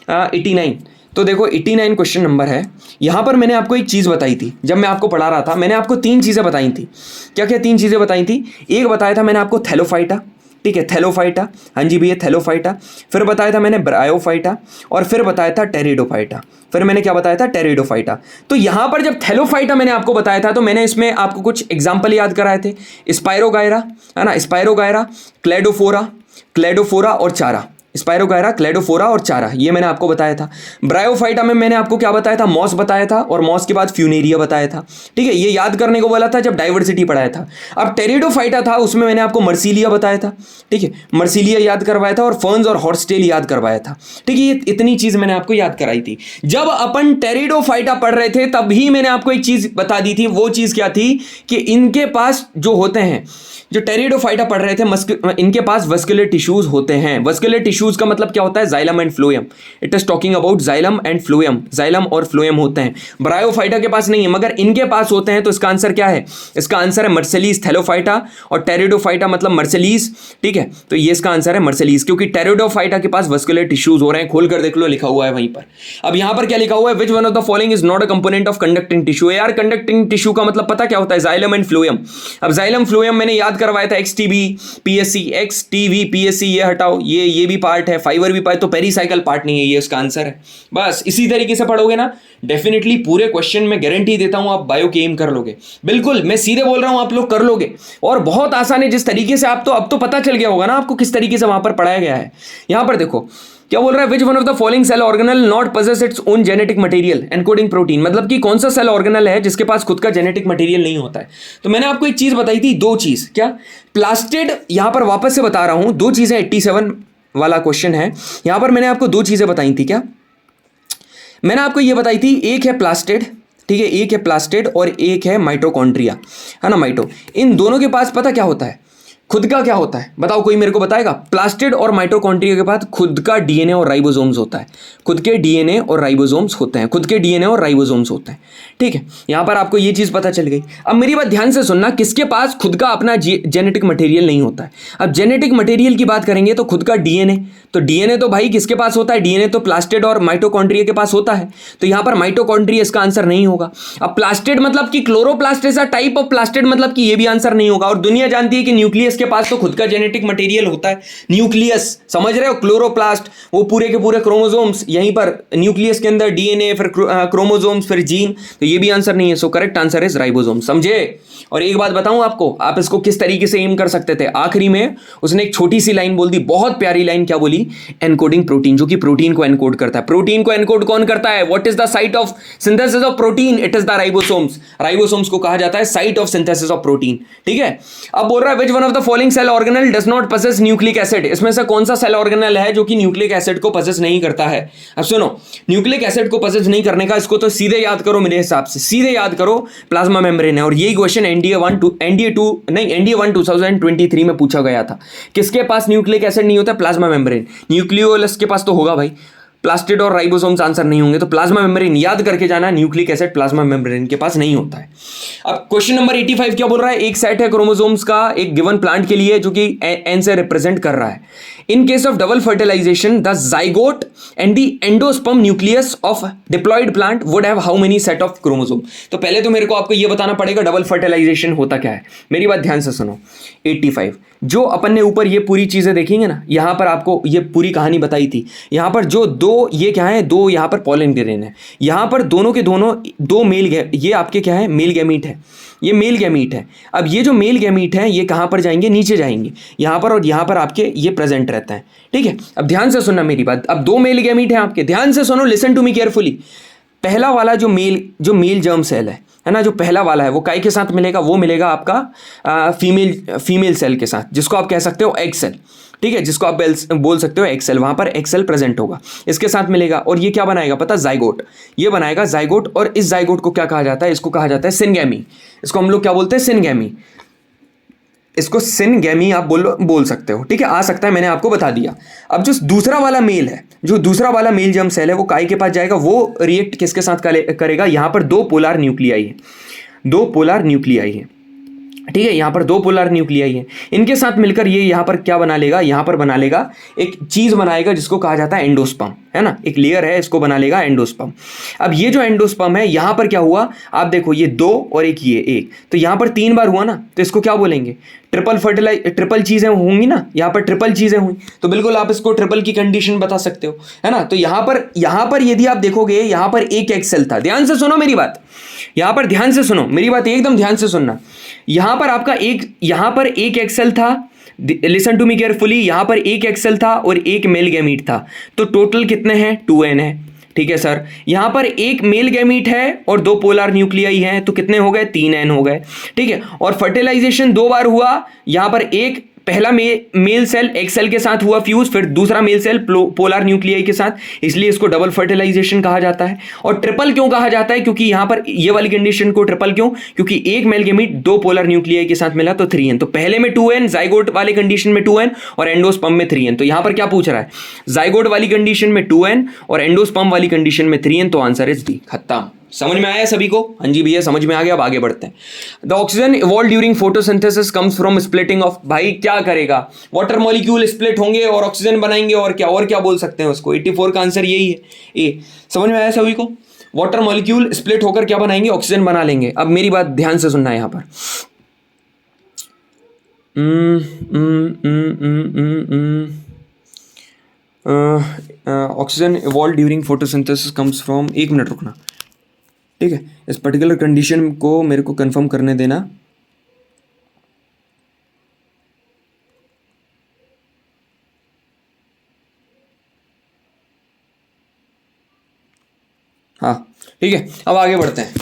89। तो देखो 89 क्वेश्चन नंबर है। यहां पर मैंने आपको एक चीज बताई थी, जब मैं आपको पढ़ा रहा था मैंने आपको तीन चीजें बताई थी। क्या क्या तीन चीजें बताई थी, एक बताया था मैंने आपको थैलोफाइटा, ठीक है, थैलोफाइटा, हाँ जी भैया थैलोफाइटा, फिर बताया था मैंने ब्रायोफाइटा, और फिर बताया था टेरिडोफाइटा। फिर मैंने क्या बताया था, टेरिडोफाइटा। तो यहां पर जब थैलोफाइटा मैंने आपको बताया था तो मैंने इसमें आपको कुछ एग्जाम्पल याद कराए थे, स्पाइरोगायरा है ना, स्पाइरोगायरा, क्लेडोफोरा और चारा, स्पाइरोगायरा, क्लेडोफोरा और चारा, ये मैंने आपको बताया था। ब्रायोफाइटा में मैंने आपको क्या बताया था, मॉस बताया था, और मॉस के बाद फ्यूनेरिया बताया था। ठीक है, ये याद करने को बोला था जब डाइवर्सिटी पढ़ाया था। अब टेरिडोफाइटा था, उसमें मैंने आपको मर्सीलिया बताया था। ठीक है, मर्सीलिया याद करवाया था, और फर्न्स और हॉर्सटेल याद करवाया था। ठीक है, ये इतनी चीज मैंने आपको याद कराई थी। जब अपन टेरिडोफाइटा पढ़ रहे थे तभी मैंने आपको एक चीज बता दी थी, वो चीज क्या थी कि इनके पास जो होते हैं, जो टेरिडोफाइटा पढ़ रहे थे, इनके पास वस्कुलर टिश्यूज होते हैं। वस्कुलर टिश्यूज का मतलब क्या होता है, xylem and phloem. It is talking about xylem and phloem, xylem और फ्लोएम होते हैं। ब्रायोफाइटा के पास नहीं है, मगर इनके पास होते हैं। तो इसका आंसर क्या है, इसका आंसर है मर्सेलीज थैलोफाइटा, और टेरिडोफाइटा मतलब मर्सेलीज। ठीक है, तो ये इसका आंसर है मर्सेलीज, क्योंकि टेरिडोफाइटा के पास वस्कुलर टिश्यूज हो रहे हैं। खोल कर देख लो, लिखा हुआ है वहीं पर। अब यहां पर क्या लिखा हुआ है, which one of the following is not a component of conducting tissue. यार कंडक्टिंग टिश्यू का मतलब पता क्या होता है, जाइलम एंड फ्लोएम। अब जाइलम फ्लोएम मैंने याद करवाया था, XTB PSC, XTV PSC, ये हटाओ, ये भी पार्ट है, फाइबर भी पार्ट, तो पेरीसाइकिल पार्ट नहीं है, ये उसका आंसर है। बस इसी तरीके से पढ़ोगे ना, डेफिनेटली पूरे क्वेश्चन में गारंटी देता हूं आप बायो के एम कर लोगे। बिल्कुल मैं सीधे बोल रहा हूं, आप लोग कर लोगे, और बहुत आसान है। जिस तरीके से आप तो अब तो पता चल गया होगा ना आपको किस तरीके से वहां पर पढ़ाया गया है। यहां पर देखो क्या बोल रहा है, which one of the following cell organelle not possess its own genetic material encoding protein. मतलब कि कौन सा सेल ऑर्गेनल है जिसके पास खुद का जेनेटिक मटेरियल नहीं होता है। तो मैंने आपको एक चीज बताई थी, दो चीज, क्या, प्लास्टिड, यहां पर वापस से बता रहा हूं, दो चीजें, 87 वाला क्वेश्चन है, यहां पर मैंने आपको दो चीजें बताई थी। क्या मैंने आपको ये बताई थी, एक है प्लास्टिड, ठीक है, एक है प्लास्टिड और एक है माइटोकॉन्ड्रिया, है ना, माइटो। इन दोनों के पास पता क्या होता है, खुद का क्या होता है, बताओ कोई मेरे को बताएगा। प्लास्टिड और माइटोकॉन्ड्रिया के पास खुद का डीएनए और राइबोसोम्स होता है, खुद के डीएनए और राइबोसोम्स होते हैं, खुद के डीएनए और राइबोसोम्स होते हैं। ठीक है, यहां पर आपको ये चीज पता चल गई। अब मेरी बात ध्यान से सुनना, किसके पास खुद का अपना जेनेटिक मटेरियल नहीं होता है। अब जेनेटिक मटेरियल की बात करेंगे तो खुद का डीएनए, तो डीएनए तो भाई किसके पास होता है, डीएनए तो प्लास्टिड और माइटोकॉन्ड्रिया के पास होता है। तो यहां पर माइटोकॉन्ड्रिया इसका आंसर नहीं होगा। अब प्लास्टिड मतलब कि क्लोरोप्लास्ट ऐसा टाइप ऑफ प्लास्टिड, मतलब कि ये भी आंसर नहीं होगा। और दुनिया जानती है कि न्यूक्लियस के पास तो खुद का जेनेटिक मटेरियल होता है, न्यूक्लियस, समझ रहे हो, क्लोरोप्लास्ट वो पूरे के पूरे क्रोमोसोम्स, यहीं पर न्यूक्लियस के अंदर डीएनए, फिर क्रोमोसोम्स, फिर जीन, तो ये भी आंसर नहीं है। So correct answer is ribosome, समझे। और एक बात बताऊं आपको, आप इसको किस तरीके से एम कर सकते थे, आखिरी में उसने एक छोटी सी लाइन बोल दी, बहुत प्यारी लाइन, क्या बोली, एनकोडिंग प्रोटीन, जो कि प्रोटीन को एनकोड करता है। प्रोटीन को एनकोड कौन करता है, what is the site of synthesis of protein, it is the ribosomes. Ribosomes को कहा जाता है site of synthesis of protein. ठीक है, अब बोल रहा है, which one of the following cell organelle does not possess nucleic acid. इसमें से कौन सा सेल ऑर्गेनल है जो कि न्यूक्लिक एसिड को पजेस नहीं करता है। अब सुनो, न्यूक्लिक एसिड को पजेस नहीं करने का, इसको तो सीधे याद करो, मेरे हिसाब से सीधे याद करो, प्लाज्मा मेम्ब्रेन है। और यही क्वेश्चन NDA 1 2023 में पूछा गया था, किसके पास न्यूक्लिक एसिड नहीं होता, प्लाज्मा मेम्ब्रेन। न्यूक्लियोलस के पास तो होगा भाई, प्लास्टिड और राइबोसोम्स आंसर नहीं होंगे, तो प्लाज्मा मेम्ब्रेन याद करके जाना, न्यूक्लिक एसिड प्लाज्मा मेम्ब्रेन के पास नहीं होता है। अब क्वेश्चन नंबर 85 क्या बोल रहा है, एक सेट है क्रोमोसोम्स का एक गिवन प्लांट के लिए जो कि N से रिप्रेजेंट कर रहा है। In case of double fertilisation the zygote and the endosperm nucleus of diploid plant would have how many set of chromosome. तो पहले तो मेरे को आपको यह बताना पड़ेगा डबल फर्टिलाइजेशन होता क्या है। मेरी बात ध्यान से सुनो, 85 जो अपन ने ऊपर ये पूरी चीज़ें देखेंगे ना, यहाँ पर आपको ये पूरी कहानी बताई थी, यहाँ पर जो दो ये क्या है, दो यहाँ पर पॉलन ग्रेन है, यहाँ पर दोनों के दोनों दो मेल ये आपके क्या है, मेल गैमीट है, ये मेल गैमीट है। अब ये जो मेल गैमीट है ये कहाँ पर जाएंगे, नीचे जाएंगे यहाँ पर, और यहाँ पर आपके ये प्रेजेंट रहता है, ठीक है। अब ध्यान से सुनना मेरी बात, अब दो मेल गैमीट है आपके, ध्यान से सुनो, लिसन टू मी केयरफुली। पहला वाला जो मेल जर्म सेल है ना, जो पहला वाला है वो काय के साथ मिलेगा, वो मिलेगा आपका फीमेल सेल के साथ, जिसको आप कह सकते हो एग सेल, ठीक है, जिसको आप बोल सकते हो एग सेल, वहां पर एग सेल प्रेजेंट होगा, इसके साथ मिलेगा, और ये क्या बनाएगा पता, जाइगोट, ये बनाएगा जाइगोट। और इस जाइगोट को क्या कहा जाता है, इसको कहा जाता है सिनगैमी, इसको हम लोग क्या बोलते हैं, सिनगैमी, इसको सिनगैमी आप बोल सकते हो, ठीक है, आ सकता है, मैंने आपको बता दिया। अब जो दूसरा वाला मेल है, जो दूसरा वाला मेल जर्म सेल है वो काय के पास जाएगा, वो रिएक्ट किसके साथ करेगा, यहां पर दो पोलर न्यूक्लियाई है, दो पोलर न्यूक्लियाई है, ठीक है, यहाँ पर दो पोलर न्यूक्लियाई है, इनके साथ मिलकर ये यहाँ पर क्या बना लेगा, यहाँ पर बना लेगा एक चीज बनाएगा जिसको कहा जाता है एंडोस्पर्म, है ना, एक लेयर है, इसको बना लेगा एंडोस्पर्म। अब ये जो एंडोस्पर्म है यहाँ पर क्या हुआ, आप देखो ये दो और एक ये एक, तो यहाँ पर 3 बार हुआ ना, तो इसको क्या बोलेंगे, ट्रिपल चीजें होंगी ना, यहाँ पर ट्रिपल चीजें हुई, तो बिल्कुल आप इसको ट्रिपल की कंडीशन बता सकते हो, है ना। तो यहाँ पर यदि आप देखोगे, यहाँ पर एक एक्स सेल था, ध्यान से सुनो मेरी बात, यहाँ पर ध्यान से सुनो मेरी बात, एकदम ध्यान से सुनना, यहाँ पर एक एक्सेल था, लिसन टू मी केयरफुली, यहाँ पर एक एक्सेल था और एक मेल गैमीट था, तो टोटल कितने हैं, 2n है, ठीक है सर। यहाँ पर एक मेल गैमीट है और दो पोलर न्यूक्लियाई हैं, तो कितने हो गए, 3n हो गए, ठीक है। और फर्टिलाइजेशन 2 बार हुआ, यहाँ पर एक पहला मेल सेल एक सेल के साथ हुआ फ्यूज, फिर दूसरा मेल सेल पोलर न्यूक्लियाई के साथ, इसलिए इसको डबल फर्टिलाइजेशन कहा जाता है। और ट्रिपल क्यों कहा जाता है, क्योंकि यहां पर ये वाली कंडीशन को ट्रिपल क्यों, क्योंकि एक मेल गैमीट दो पोलर न्यूक्लियाई के साथ मिला तो 3n, तो पहले में 2n, जाइगोट वाले कंडीशन में 2n और एंडोस्पर्म में 3n। तो यहां पर क्या पूछ रहा है, जाइगोट वाली कंडीशन में 2n और एंडोस्पर्म वाली कंडीशन में 3n, तो आंसर इज डी। खत्म। समझ में आया सभी को, हाँ जी भैया समझ में आ गया। अब आगे बढ़ते हैं। The oxygen evolve during photosynthesis comes from splitting of, भाई क्या करेगा, वाटर मॉलिक्यूल स्प्लिट होंगे और ऑक्सीजन बनाएंगे, और क्या बोल सकते हैं उसको, 84 का आंसर यही है, ए। समझ में आया सभी को, वाटर मॉलिक्यूल स्प्लिट होकर क्या बनाएंगे, ऑक्सीजन बना लेंगे। अब मेरी बात ध्यान से सुनना है यहाँ पर, oxygen evolve during photosynthesis comes from, एक मिनट रुकना, ठीक है, इस पर्टिकुलर कंडीशन को मेरे को कंफर्म करने देना। हाँ ठीक है, अब आगे बढ़ते हैं।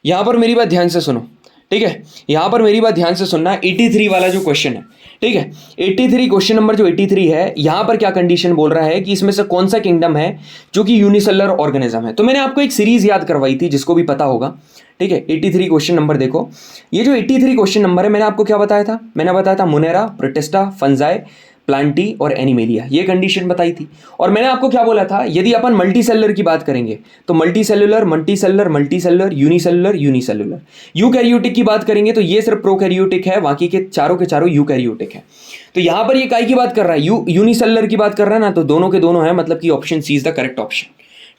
यहां पर मेरी बात ध्यान से सुनो, ठीक है, यहां पर मेरी बात ध्यान से सुनना। 83 वाला जो क्वेश्चन है, ठीक है, 83 क्वेश्चन नंबर जो 83 है, यहां पर क्या कंडीशन बोल रहा है कि इसमें से कौन सा किंगडम है जो कि यूनिसेलुलर ऑर्गेनिज्म है। तो मैंने आपको एक सीरीज याद करवाई थी, जिसको भी पता होगा, ठीक है। 83 क्वेश्चन नंबर देखो, ये जो 83 क्वेश्चन नंबर है, मैंने आपको क्या बताया था, मैंने बताया था मोनेरा, प्रोटिस्टा, फंजाई, प्लांटी और एनिमेलिया, ये कंडीशन बताई थी। और मैंने आपको क्या बोला था, यदि अपन मल्टी सेलुलर की बात करेंगे तो मल्टीसेलुलर, यूनिसेलुलर, यूकैरियोटिक की बात करेंगे तो ये सिर्फ प्रोकैरियोटिक है, बाकी के चारों यूकैरियोटिक है। तो यहां पर ये काय की बात कर रहा है, यूनिसेलुलर की बात कर रहा है ना, तो दोनों के दोनों है, मतलब कि option C is the correct option,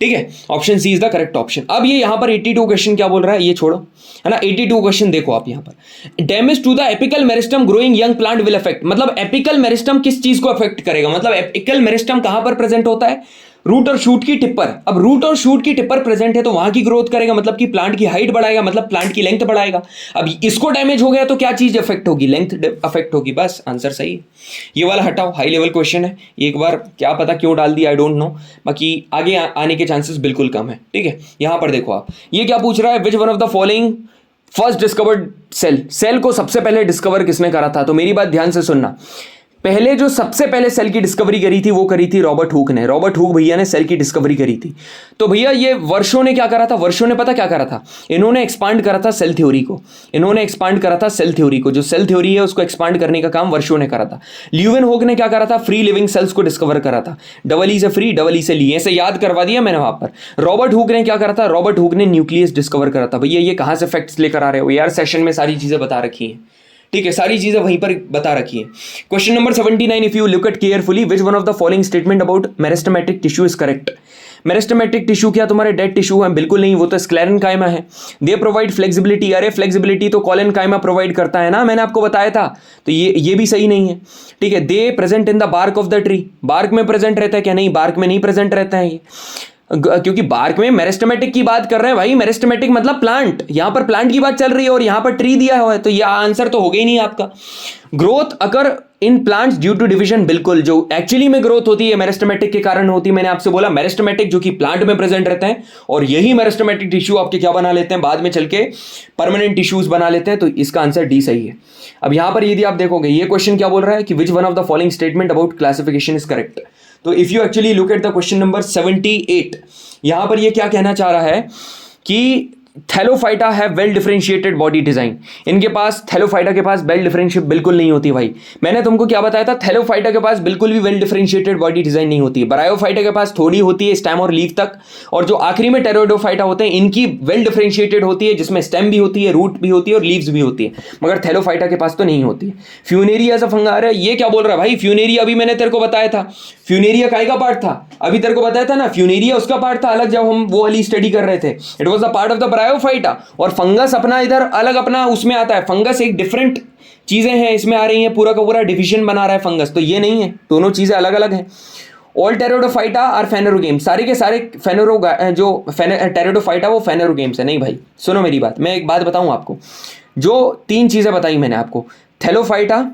ठीक है, option C is the correct option. अब ये यहां पर 82 क्वेश्चन क्या बोल रहा है, ये छोड़ो, है ना। 82 क्वेश्चन देखो आप यहां पर, damage to the apical meristem growing young plant will affect, मतलब एपिकल मेरिस्टम किस चीज को अफेक्ट करेगा, मतलब एपिकल मेरिस्टम कहां पर प्रेजेंट होता है, रूट और शूट की टिप पर। अब रूट और शूट की टिप पर प्रेजेंट है तो वहां की ग्रोथ करेगा, मतलब कि प्लांट की हाइट बढ़ाएगा, मतलब प्लांट की लेंथ बढ़ाएगा। अब इसको डैमेज हो गया तो क्या चीज अफेक्ट होगी, लेंथ अफेक्ट होगी, बस आंसर सही है। ये वाला हटाओ, हाई लेवल क्वेश्चन है, एक बार क्या पता क्यों डाल दिया, आई डोंट नो, बाकी आगे आने के चांसेस बिल्कुल कम है, ठीक है। यहां पर देखो आप, ये क्या पूछ रहा है, which one of the following first discovered cell को सबसे पहले डिस्कवर किसने करा था। तो मेरी बात ध्यान से सुनना, पहले जो सबसे पहले सेल की डिस्कवरी करी थी वो करी थी रॉबर्ट हुक ने, रॉबर्ट हुक भैया ने सेल की डिस्कवरी करी थी। तो भैया ये वर्षों ने क्या करा था, वर्षों ने पता क्या करा था, इन्होंने एक्सपांड करा था सेल थ्योरी को, इन्होंने एक्सपांड करा था सेल थ्योरी को, जो सेल थ्योरी है उसको एक्सपांड करने का काम वर्षों ने करा था। ल्यूवेनहोक ने क्या करा था, फ्री लिविंग सेल्स को डिस्कवर करा था, डबल ई से फ्री, डबल ई से ली, ऐसे याद करवा दिया मैंने वहां पर। रॉबर्ट हुक ने क्या करा था, रॉबर्ट हुक ने न्यूक्लियस डिस्कवर करा था। भैया ये कहां से फैक्ट्स लेकर आ रहे हो यार, सेशन में सारी चीजें बता रखी हैं, ठीक है, सारी चीजें वहीं पर बता रखी है। Question number 79, if you look at carefully, which one of the following statement about meristematic tissue is correct. Meristematic tissue क्या तुम्हारे डेड टिश्यू है? बिल्कुल नहीं, वो तो स्क्लेरन कायमा है। दे प्रोवाइड फ्लेक्सिबिलिटी, अरे फ्लेक्सिबिलिटी तो कॉलन कायमा प्रोवाइड करता है ना, मैंने आपको बताया था। तो ये भी सही नहीं है, ठीक है। They present in the bark of the tree, bark में प्रेजेंट रहता है क्या? नहीं, बार्क में नहीं प्रेजेंट रहता है ये, क्योंकि बार्क में मेरिस्टेमेटिक की बात कर रहे हैं भाई। मेरिस्टेमेटिक मतलब प्लांट, यहां पर प्लांट की बात चल रही है और यहां पर ट्री दिया हुआ है, तो यह आंसर तो हो गई नहीं आपका। Growth occur in plants due to division, बिल्कुल, जो एक्चुअली में ग्रोथ होती है मेरिस्टेमेटिक के कारण होती है। मैंने आपसे बोला मेरिस्टेमेटिक जो कि प्लांट में प्रेजेंट रहते हैं, और यही मेरिस्टेमेटिक टिश्यू आपके क्या बना लेते हैं, बाद में चल के परमानेंट टिश्यूज बना लेते हैं। तो इसका आंसर डी सही है। अब यहां पर यदि आप देखोगे ये क्वेश्चन क्या बोल रहा है कि which one of the following statement about classification is correct. तो if you actually look at the question number 78, यहां पर ये क्या कहना चाह रहा है कि थैलोफाइटा है वेल डिफरेंशिएटेड बॉडी डिजाइन। इनके पास, थैलोफाइटा के पास वेल डिफरेंशिएट बिल्कुल नहीं होती भाई। मैंने तुमको क्या बताया था, थैलोफाइटा के पास बिल्कुल भी वेल डिफरेंशिएटेड बॉडी डिजाइन नहीं होती है। ब्रायोफाइटा के पास थोड़ी होती है, स्टेम और लीफ तक, और जो आखिरी में टेरोडोफाइटा होते हैं इनकी वेल डिफरेंशिएटेड होती है, जिसमें स्टेम भी होती है, रूट भी होती है और लीव्स भी होती है, मगर थैलोफाइटा के पास तो नहीं होती है। फ्यूनेरिया एज अ फंगार है, ये क्या बोल रहा है भाई? फ्यूनेरिया अभी मैंने तेरे को बताया था, फ्यूनेरिया काय का पार्ट था, अभी तेरे को बताया था ना, फ्यूनेरिया उसका पार्ट था अलग, जब हम वो वाली स्टडी कर रहे थे। It was the part of the bryophyta. और फंगस अपना इधर अलग अपना उसमें आता है। फंगस एक डिफरेंट चीजें हैं इसमें आ रही हैं, पूरा का पूरा डिवीजन बना रहा है फंगस, तो ये नहीं है, दोनों चीजें अलग अलग हैं। ऑल टेरोडोफाइटा आर फेनेरोगेम्स, सारे के सारे टेरोडोफाइटा वो फेनेरोगेम्स है। नहीं भाई, सुनो मेरी बात, मैं एक बात बताऊं आपको, जो तीन चीजें बताई मैंने आपको, थैलोफाइटा,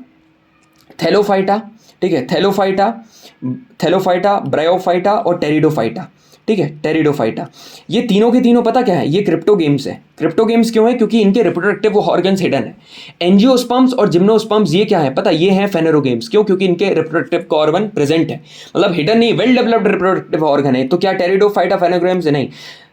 ठीक है, थैलोफाइटा, ब्रायोफाइटा और टेरिडोफाइटा, ठीक है, टेरिडोफाइटा, ये तीनों के तीनों पता क्या है, ये क्रिप्टोगेम्स है। क्रिप्टोगेम्स क्यों है? क्योंकि इनके रिप्रोडक्टिव ऑर्गन्स हिडन है। एंजियोस्पर्म्स और जिम्नोस्पर्म्स ये क्या है पता, ये है फेनेरोगेम्स। क्यों? क्योंकि इनके रिप्रोडक्टिव ऑर्गन प्रेजेंट है, मतलब हिडन नहीं, वेल डेवलप्ड रिप्रोडक्टिव ऑर्गन है। तो क्या टेरिडोफाइटा फेनेरोगेम्स है? नहीं।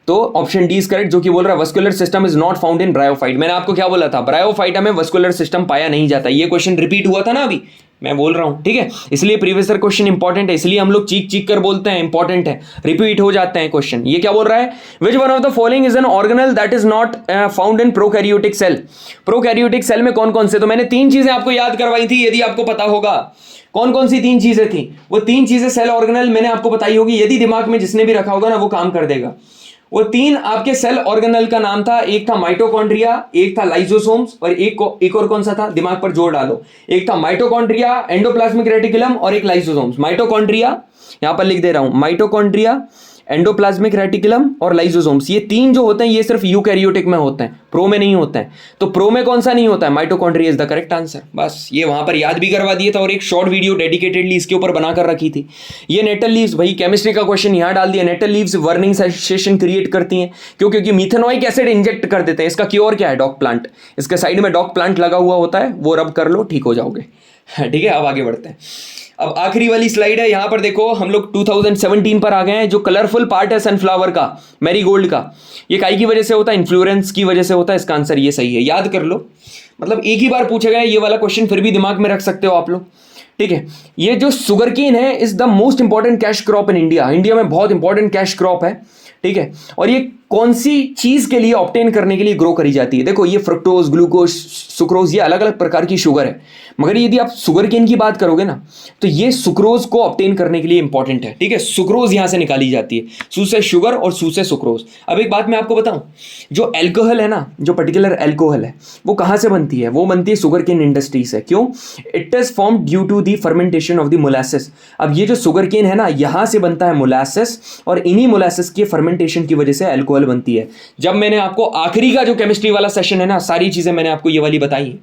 तो ऑप्शन डी इज करेक्ट, जो कि बोल रहा है vascular system is not found in bryophyte. मैंने आपको क्या बोला था, ब्रायोफाइटा में वस्कुलर सिस्टम पाया नहीं जाता। ये क्वेश्चन रिपीट हुआ था ना अभी, मैं बोल रहा हूं, ठीक है। इसलिए प्रीवियस ईयर क्वेश्चन इंपॉर्टेंट है, इसलिए हम लोग चीख चीख कर बोलते हैं इंपॉर्टेंट है, रिपीट हो जाते हैं क्वेश्चन। ये क्या बोल रहा है, which one of the following is an organelle that is not found in prokaryotic cell. Prokaryotic cell में कौन कौन से, तो मैंने तीन चीजें आपको याद करवाई थी, यदि आपको पता होगा कौन कौन सी तीन चीजें थी, वो तीन चीजें सेल ऑर्गेनल मैंने आपको बताई होगी, यदि दिमाग में जिसने भी रखा होगा ना वो काम कर देगा। वो तीन आपके सेल ऑर्गेनल का नाम था, एक था माइटोकॉन्ड्रिया, एक था लाइसोसोम्स, और एक और कौन सा था, दिमाग पर जोर डालो, एक था माइटोकॉन्ड्रिया, एंडोप्लाज्मिक रेटिकुलम, और एक लाइसोसोम्स। माइटोकॉन्ड्रिया यहां पर लिख दे रहा हूं, माइटोकॉन्ड्रिया, एंडोप्लाज्मिक रेटिकुलम और लाइसोसोम्स, ये तीन जो होते हैं ये सिर्फ यूकैरियोटिक में होते हैं, प्रो में नहीं होते हैं। तो प्रो में कौन सा नहीं होता है, mitochondria is the correct answer. बस ये वहां पर याद भी करवा दिया था, और एक शॉर्ट वीडियो डेडिकेटेडली इसके ऊपर बनाकर रखी थी। ये नेटल लीव्स, भाई केमिस्ट्री का क्वेश्चन यहां डाल दिया, nettle leaves burning sensation create करती हैं, क्योंकि मिथेनोइक एसिड इंजेक्ट कर देते हैं। इसका क्योर क्या है, डॉग प्लांट, इसके साइड में डॉग प्लांट लगा हुआ होता है, वो रब कर लो, ठीक हो जाओगे, ठीक है। अब आगे बढ़ते हैं, अब आखिरी वाली स्लाइड है, यहां पर देखो हम लोग 2017 पर आ गए हैं। जो कलरफुल पार्ट है सनफ्लावर का, मैरीगोल्ड का, ये काई की वजह से होता है, इन्फ्लोरेंस की वजह से होता है। इसका आंसर ये सही है, याद कर लो, मतलब एक ही बार पूछा गया ये वाला क्वेश्चन, फिर भी दिमाग में रख सकते हो आप लोग, ठीक है। ये जो सुगरकेन है is the most important cash crop in India, India में बहुत इंपॉर्टेंट कैश क्रॉप है, ठीक है। और ये कौन सी चीज के लिए ऑब्टेन करने के लिए ग्रो करी जाती है, देखो ये फ्रुक्टोज, ग्लूकोज, सुक्रोज, ये अलग अलग प्रकार की शुगर है, मगर यदि आप शुगर केन की बात करोगे ना तो ये सुक्रोज को ऑब्टेन करने के लिए इंपॉर्टेंट है, ठीक है। सुक्रोज यहां से निकाली जाती है, सू से शुगर और सू से सुक्रोज। अब एक बात मैं आपको बताऊं, जो एल्कोहल है ना, जो पर्टिकुलर एल्कोहल है वो कहां से बनती है, वो बनती है शुगर केन इंडस्ट्री से। क्यों? It is formed due to the fermentation of the molasses. अब ये जो शुगर केन है ना, यहां से बनता है मोलासेस, और इन्हीं मोलासेस के फर्मेंटेशन की वजह से एल्कोहल बनती है। जब मैंने आपको आखिरी का जो केमिस्ट्री वाला सेशन है ना, सारी चीजें मैंने आपको ये वाली बताई है,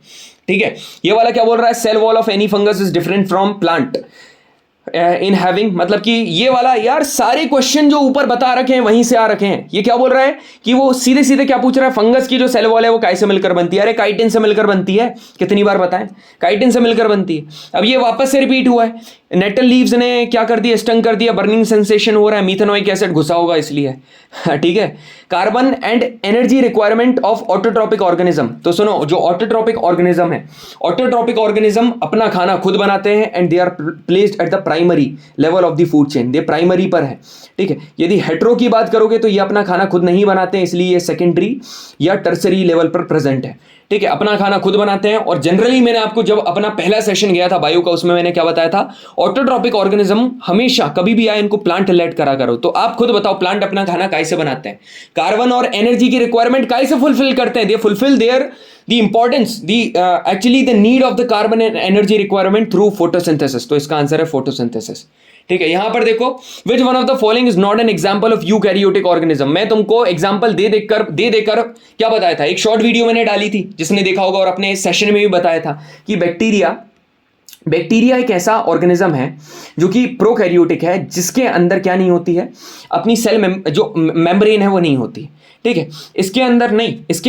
ठीक है। ये वाला क्या बोल रहा है, cell wall of any fungus is different from plant in having, मतलब कि ये वाला यार सारे क्वेश्चन जो ऊपर बता रखे हैं वहीं से आ रखे हैं। ये क्या बोल रहा है कि वो सीधे सीधे क्या पूछ रहा है, फंगस की जो सेल वॉल है वो कैसे मिलकर बनती है। अरे काइटिन से मिलकर बनती है, कितनी बार बताएं, काइटिन से मिलकर बनती है। अब ये वापस से रिपीट हुआ है, नेटल लीव्स ने क्या कर दिया, स्टंग कर दिया, बर्निंग सेंसेशन हो रहा है, मिथेनोइक एसिड घुसा होगा इसलिए, ठीक है। Carbon and energy requirement of autotrophic organism, तो सुनो, जो ऑटोट्रॉपिक ऑर्गेनिज्म है, ऑटोट्रॉपिक ऑर्गेनिज्म अपना खाना खुद बनाते हैं, and they are placed at the primary level of the food chain, they primary पर है, ठीक है। यदि हेट्रो की बात करोगे तो ये अपना खाना खुद नहीं बनाते हैं, इसलिए ये सेकेंडरी या टर्सरी लेवल पर प्रेजेंट है, ठीक है, अपना खाना खुद बनाते हैं। और जनरली मैंने आपको जब अपना पहला सेशन गया था बायो का, उसमें मैंने क्या बताया था, ऑटोट्रॉपिक ऑर्गेनिज्म हमेशा कभी भी आए इनको प्लांट रिलेट करा करो। तो आप खुद बताओ प्लांट अपना खाना कैसे बनाते हैं, कार्बन और एनर्जी की रिक्वायरमेंट कैसे फुलफिल करते हैं, they fulfil there the importance the actually the need of the carbon and energy requirement through photosynthesis। तो इसका आंसर है photosynthesis। ठीक है, यहां पर देखो which one of the following is not an example of eukaryotic organism। मैं तुमको एग्जांपल दे देकर क्या बताया था, एक शॉर्ट वीडियो मैंने डाली थी जिसने देखा होगा, और अपने सेशन में भी बताया था कि बैक्टीरिया एक ऐसा ऑर्गेनिज्म है जो कि प्रोकैरियोटिक है, जिसके अंदर क्या नहीं होती है, अपनी जो मेम्ब्रेन है वो नहीं होती। ठीक है, इसके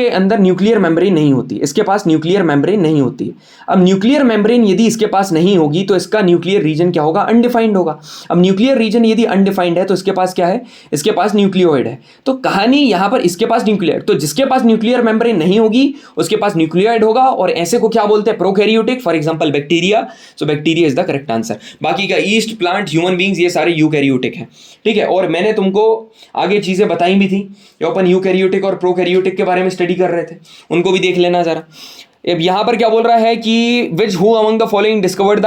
अंदर न्यूक्लियर मेम्ब्रेन नहीं होती, इसके पास न्यूक्लियर मेम्ब्रेन नहीं होती। अब न्यूक्लियर मेम्ब्रेन यदि इसके पास नहीं होगी तो इसका न्यूक्लियर रीजन क्या होगा, अनडिफाइंड होगा। अब न्यूक्लियर रीजन यदि अनडिफाइंड है तो इसके पास क्या है, इसके पास न्यूक्लियोइड है। तो कहानी यहां पर इसके पास न्यूक्लियर, तो जिसके पास न्यूक्लियर मेम्ब्रेन नहीं होगी उसके पास न्यूक्लियोइड होगा, और ऐसे को क्या बोलते हैं, prokaryotic. For example bacteria, so bacteria is the correct answer. बाकी का ईस्ट, प्लांट, ह्यूमन बींग्स, ये सारे यूकैरियोटिक हैं। ठीक है, और मैंने तुमको आगे चीजें बताई भी थी, जो अपन यूकैरियोटिक और प्रोकैरियोटिक के बारे में स्टडी कर रहे थे, उनको भी देख लेना जरा। अब यहां पर क्या बोल रहा है कि which who among the following discovered the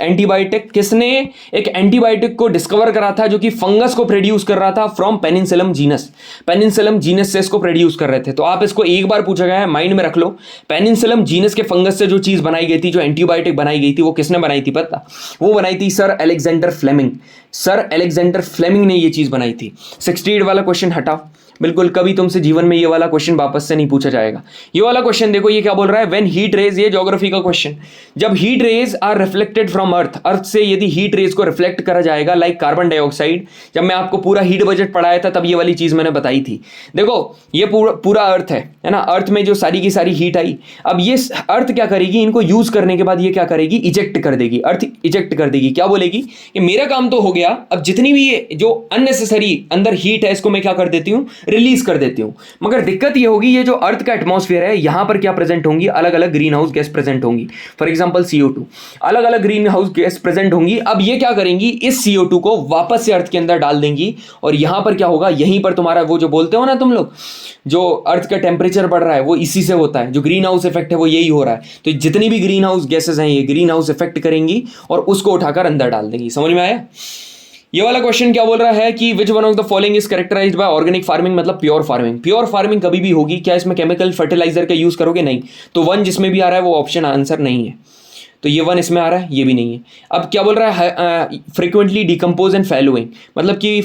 antibiotic, किसने एक एंटीबायोटिक को डिस्कवर करा था जो कि फंगस को प्रोड्यूस कर रहा था फ्रॉम पेनिसिलम जीनस से इसको प्रोड्यूस कर रहे थे। तो आप इसको एक बार पूछा गया है, माइंड में रख लो, पेनिसिलम जीनस के फंगस से जो चीज बनाई गई थी, जो एंटीबायोटिक बनाई गई थी, वो किसने बनाई थी पता? वो बनाई थी सर अलेक्जेंडर फ्लेमिंग ने ये चीज बनाई थी। 68 वाला क्वेश्चन हटाओ, बिल्कुल कभी तुमसे जीवन में ये वाला क्वेश्चन वापस से नहीं पूछा जाएगा। ये वाला क्वेश्चन देखो, ये क्या बोल रहा है, व्हेन हीट रेज, ये ज्योग्राफी का क्वेश्चन, जब heat rays are reflected from earth से यदि हीट रेज को रिफ्लेक्ट करा जाएगा लाइक कार्बन डाइऑक्साइड। जब मैं आपको पूरा हीट बजट पढ़ाया था तब ये वाली चीज मैंने बताई थी। देखो ये पूरा अर्थ है ना, अर्थ में जो सारी की सारी हीट आई, अब ये अर्थ क्या करेगी, इनको यूज करने के बाद ये क्या करेगी, इजेक्ट कर देगी, अर्थ इजेक्ट कर देगी। क्या बोलेगी कि मेरा काम तो हो गया, अब जितनी भी ये जो अननेसेसरी अंदर हीट है इसको मैं क्या कर देती हूँ, रिलीज कर देती हूं। मगर दिक्कत ये होगी, ये जो अर्थ का एटमॉस्फेयर है यहां पर क्या प्रेजेंट होंगी, अलग अलग ग्रीन हाउस गैस प्रेजेंट होंगी। फॉर एग्जांपल CO2, अलग अलग ग्रीन हाउस गैस प्रेजेंट होंगी। अब ये क्या करेंगी, इस CO2 को वापस से अर्थ के अंदर डाल देंगी, और यहां पर क्या होगा, यहीं पर तुम्हारा वो जो बोलते हो ना तुम लोग, जो अर्थ का टेम्परेचर बढ़ रहा है वो इसी से होता है, जो ग्रीन हाउस इफेक्ट है वो यही हो रहा है। तो जितनी भी ग्रीन हाउस गैसेस हैं ये ग्रीन हाउस इफेक्ट करेंगी और उसको उठाकर अंदर डाल देंगी। समझ में आया? ये वाला क्वेश्चन क्या बोल रहा है कि which one of the following is characterised by organic farming, मतलब प्योर फार्मिंग कभी भी होगी, क्या इसमें केमिकल फर्टिलाइजर का यूज करोगे? नहीं। तो वन जिसमें भी आ रहा है वो ऑप्शन आंसर नहीं है, तो ये वन इसमें आ रहा है, ये भी नहीं है। अब क्या बोल रहा है, फ्रिक्वेंटली डिकम्पोज एंड फैलोइंग, मतलब कि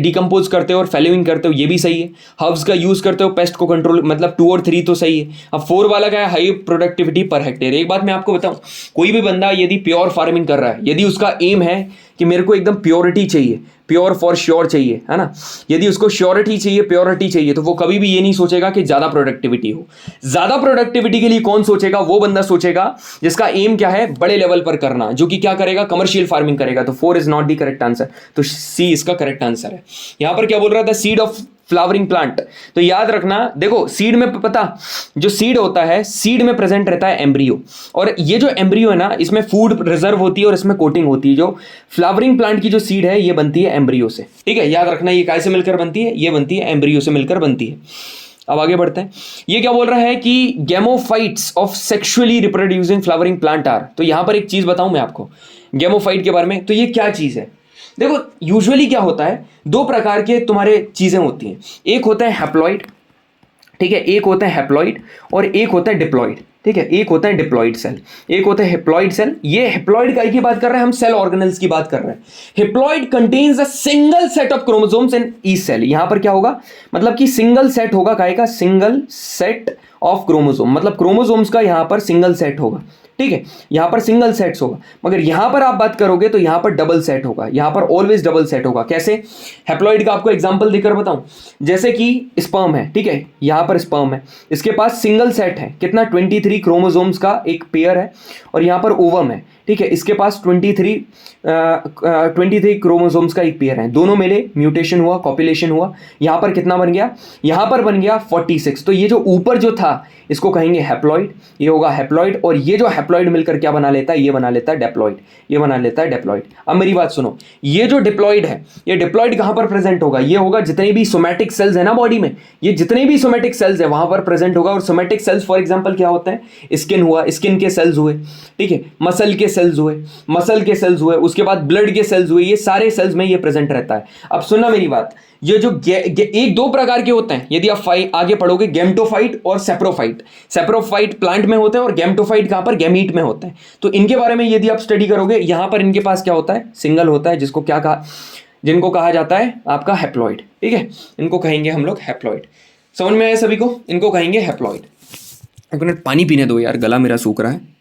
डिकम्पोज करते हो और फैलोइंग करते हो, ये भी सही है। हर्ब्स का यूज करते हो पेस्ट को कंट्रोल, मतलब 2 और 3 तो सही है। अब 4 वाला क्या है, हाई प्रोडक्टिविटी पर हेक्टेयर। एक बात मैं आपको बताऊं, कोई भी बंदा यदि प्योर फार्मिंग कर रहा है, यदि उसका एम है कि मेरे को एकदम प्योरिटी चाहिए, प्योर फॉर श्योर चाहिए, है ना, यदि उसको श्योरिटी चाहिए, प्योरिटी चाहिए, तो वो कभी भी ये नहीं सोचेगा कि ज्यादा प्रोडक्टिविटी हो। ज्यादा प्रोडक्टिविटी के लिए कौन सोचेगा, वो बंदा सोचेगा जिसका एम क्या है, बड़े लेवल पर करना, जो कि क्या करेगा, कमर्शियल फार्मिंग करेगा। तो 4 is not the correct answer, तो C इसका करेक्ट आंसर है। यहां पर क्या बोल रहा था, सीड ऑफ फ्लावरिंग प्लांट। तो याद रखना, देखो सीड में पता, जो सीड होता है, सीड में प्रेजेंट रहता है एम्ब्रियो, और ये जो एम्ब्रियो है ना, इसमें फूड रिजर्व होती है और इसमें कोटिंग होती है। जो फ्लावरिंग प्लांट की जो सीड है ये बनती है एम्ब्रियो से। ठीक है, याद रखना, ये कैसे मिलकर बनती है, ये बनती है एम्ब्रियो से मिलकर बनती है। अब आगे बढ़ते हैं। ये क्या बोल रहा है कि gametophytes of sexually reproducing flowering plant are. तो यहां पर एक चीज बताऊं मैं आपको गैमोफाइट के बारे में, तो ये क्या चीज है। देखो यूजुअली क्या होता है, 2 प्रकार के तुम्हारे चीजें होती हैं, एक होता है हैप्लॉइड, ठीक है, एक होता है हैप्लॉइड और एक होता है डिप्लॉइड। ठीक है, एक होता है डिप्लॉइड सेल, एक होता है हैप्लॉइड सेल। ये हैप्लॉइड का की बात कर रहे हैं हम, सेल ऑर्गेनल्स की बात कर रहे हैं। Haploid contains a single set of chromosomes in each cell. यहां पर क्या होगा, मतलब कि सिंगल सेट होगा, काहे का, सिंगल सेट ऑफ क्रोमोसोम, मतलब क्रोमोसोम्स का यहां पर सिंगल सेट होगा। ठीक है, यहां पर सिंगल सेट्स होगा, मगर यहां पर आप बात करोगे तो यहां पर डबल सेट होगा, यहां पर ऑलवेज डबल सेट होगा। कैसे, हैप्लॉइड का आपको एग्जांपल देकर बताऊं, जैसे कि स्पर्म है, ठीक है, यहां पर स्पर्म है, इसके पास सिंगल सेट है, कितना, 23 क्रोमोसोम्स का एक पेयर है, और यहां पर ओवम है, ठीक है, इसके पास 23 क्रोमोसोम्स का एक पेयर है, दोनों मिले, म्यूटेशन हुआ, कॉपुलेशन हुआ, यहां पर कितना बन गया, यहां पर बन गया 46। तो ये जो ऊपर जो था इसको कहेंगे हैप्लॉइड, ये होगा हैप्लॉइड, और ये जो हैप्लॉइड मिलकर क्या बना लेता है, ये बना लेता है डिप्लॉइड, ये बना लेता है डिप्लॉइड। अब मेरी बात सुनो, ये जो डिप्लॉइड है, ये डिप्लॉइड कहां पर प्रेजेंट होगा, ये होगा जितने भी सोमैटिक सेल्स है ना बॉडी में, ये जितने भी सोमैटिक सेल्स है वहां पर प्रेजेंट होगा। और सोमैटिक सेल्स फॉर एग्जांपल क्या होते हैं, स्किन हुआ, स्किन के सेल्स हुए, ठीक है, मसल के सेल्स हुए, मसल के सेल्स हुए, उसके बाद ब्लड के सेल्स हुए, ये सारे सेल्स में ये प्रेजेंट रहता है। अब सुनना मेरी बात, ये जो एक दो प्रकार के होते हैं, यदि आप आगे पढ़ोगे, गैमेटोफाइट और सेप्रोफाइट। सेप्रोफाइट प्लांट में होते हैं और गैमेटोफाइट कहां पर, गैमीट में होते हैं। तो इनके बारे में यदि आप स्टडी करोगे, यहां पर इनके पास क्या होता है, सिंगल होता है, जिसको क्या कहा, जिनको कहा जाता है आपका हैप्लॉइड, ठीक है, इनको कहेंगे हम लोग हैप्लॉइड। समझ में आया सभी को, इनको कहेंगे हैप्लॉइड। एक मिनट पानी पीने दो यार, गला मेरा सूख रहा है।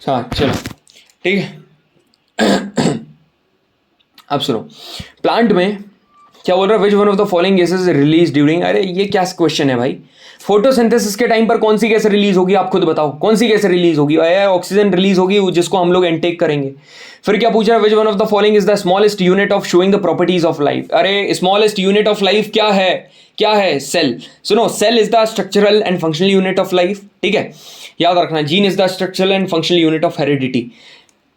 हाँ चलो ठीक है। अब सुनो, प्लांट में क्या बोल रहा है, which one of the following gases release during, अरे ये क्या क्वेश्चन है भाई, फोटोसिंथेसिस के टाइम पर कौन सी गैस रिलीज होगी, आप खुद बताओ कौन सी गैस रिलीज होगी, ऑक्सीजन रिलीज होगी, जिसको हम लोग इनटेक करेंगे। फिर क्या पूछ रहा है, which one of the following is the smallest unit of showing the properties of life, अरे स्मॉलेस्ट यूनिट ऑफ लाइफ क्या है, क्या है, सेल। सुनो, cell is the structural and functional unit of life, ठीक है, याद रखना। Gene is the structural and functional unit of heredity.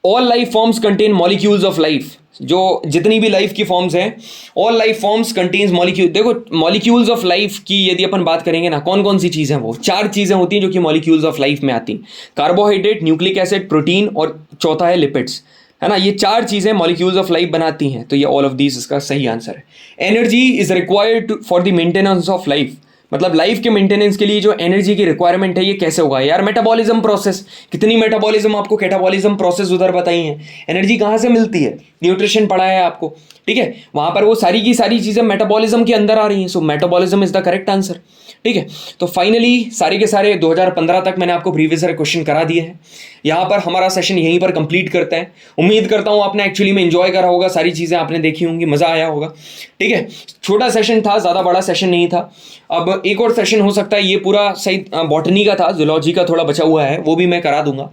All life forms contain molecules of life, जो जितनी भी लाइफ की फॉर्म्स हैं, all life forms contains molecule. देखो मॉलिक्यूल्स ऑफ लाइफ की यदि अपन बात करेंगे ना, कौन कौन सी चीज़ें, वो 4 चीज़ें होती हैं जो कि मॉलिक्यूल्स ऑफ लाइफ में आती हैं, कार्बोहाइड्रेट, न्यूक्लिक एसिड, प्रोटीन और चौथा है लिपिड्स, है ना। ये 4 चीज़ें मॉलिक्यूल्स ऑफ लाइफ बनाती हैं, तो ये ऑल ऑफ दीज इसका सही आंसर है। Energy is required for the maintenance of life, मतलब लाइफ के मेंटेनेंस के लिए जो एनर्जी की रिक्वायरमेंट है, ये कैसे होगा यार, मेटाबॉलिज्म प्रोसेस। कितनी मेटाबॉलिज्म, आपको कैटाबॉलिज्म प्रोसेस उधर बताई है। एनर्जी कहाँ से मिलती है, न्यूट्रिशन पढ़ा है आपको, ठीक है, वहाँ पर वो सारी की सारी चीज़ें मेटाबॉलिज्म के अंदर आ रही हैं। So metabolism is the correct answer, ठीक है। तो फाइनली सारे के सारे 2015 तक मैंने आपको प्रीवियस ईयर क्वेश्चन करा दिए हैं। यहाँ पर हमारा सेशन यहीं पर कंप्लीट करते हैं। उम्मीद करता हूँ आपने एक्चुअली में एंजॉय करा होगा, सारी चीज़ें आपने देखी होंगी, मज़ा आया होगा, ठीक है। छोटा सेशन था, ज़्यादा बड़ा सेशन नहीं था। अब एक और सेशन हो सकता है, ये पूरा सही बॉटनी का था, जूलॉजी का थोड़ा बचा हुआ है, वो भी मैं करा दूंगा।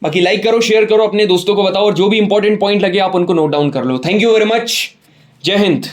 बाकी लाइक करो, शेयर करो, अपने दोस्तों को बताओ, और जो भी इंपॉर्टेंट पॉइंट लगे आप उनको नोट डाउन कर लो। थैंक यू वेरी मच, जय हिंद।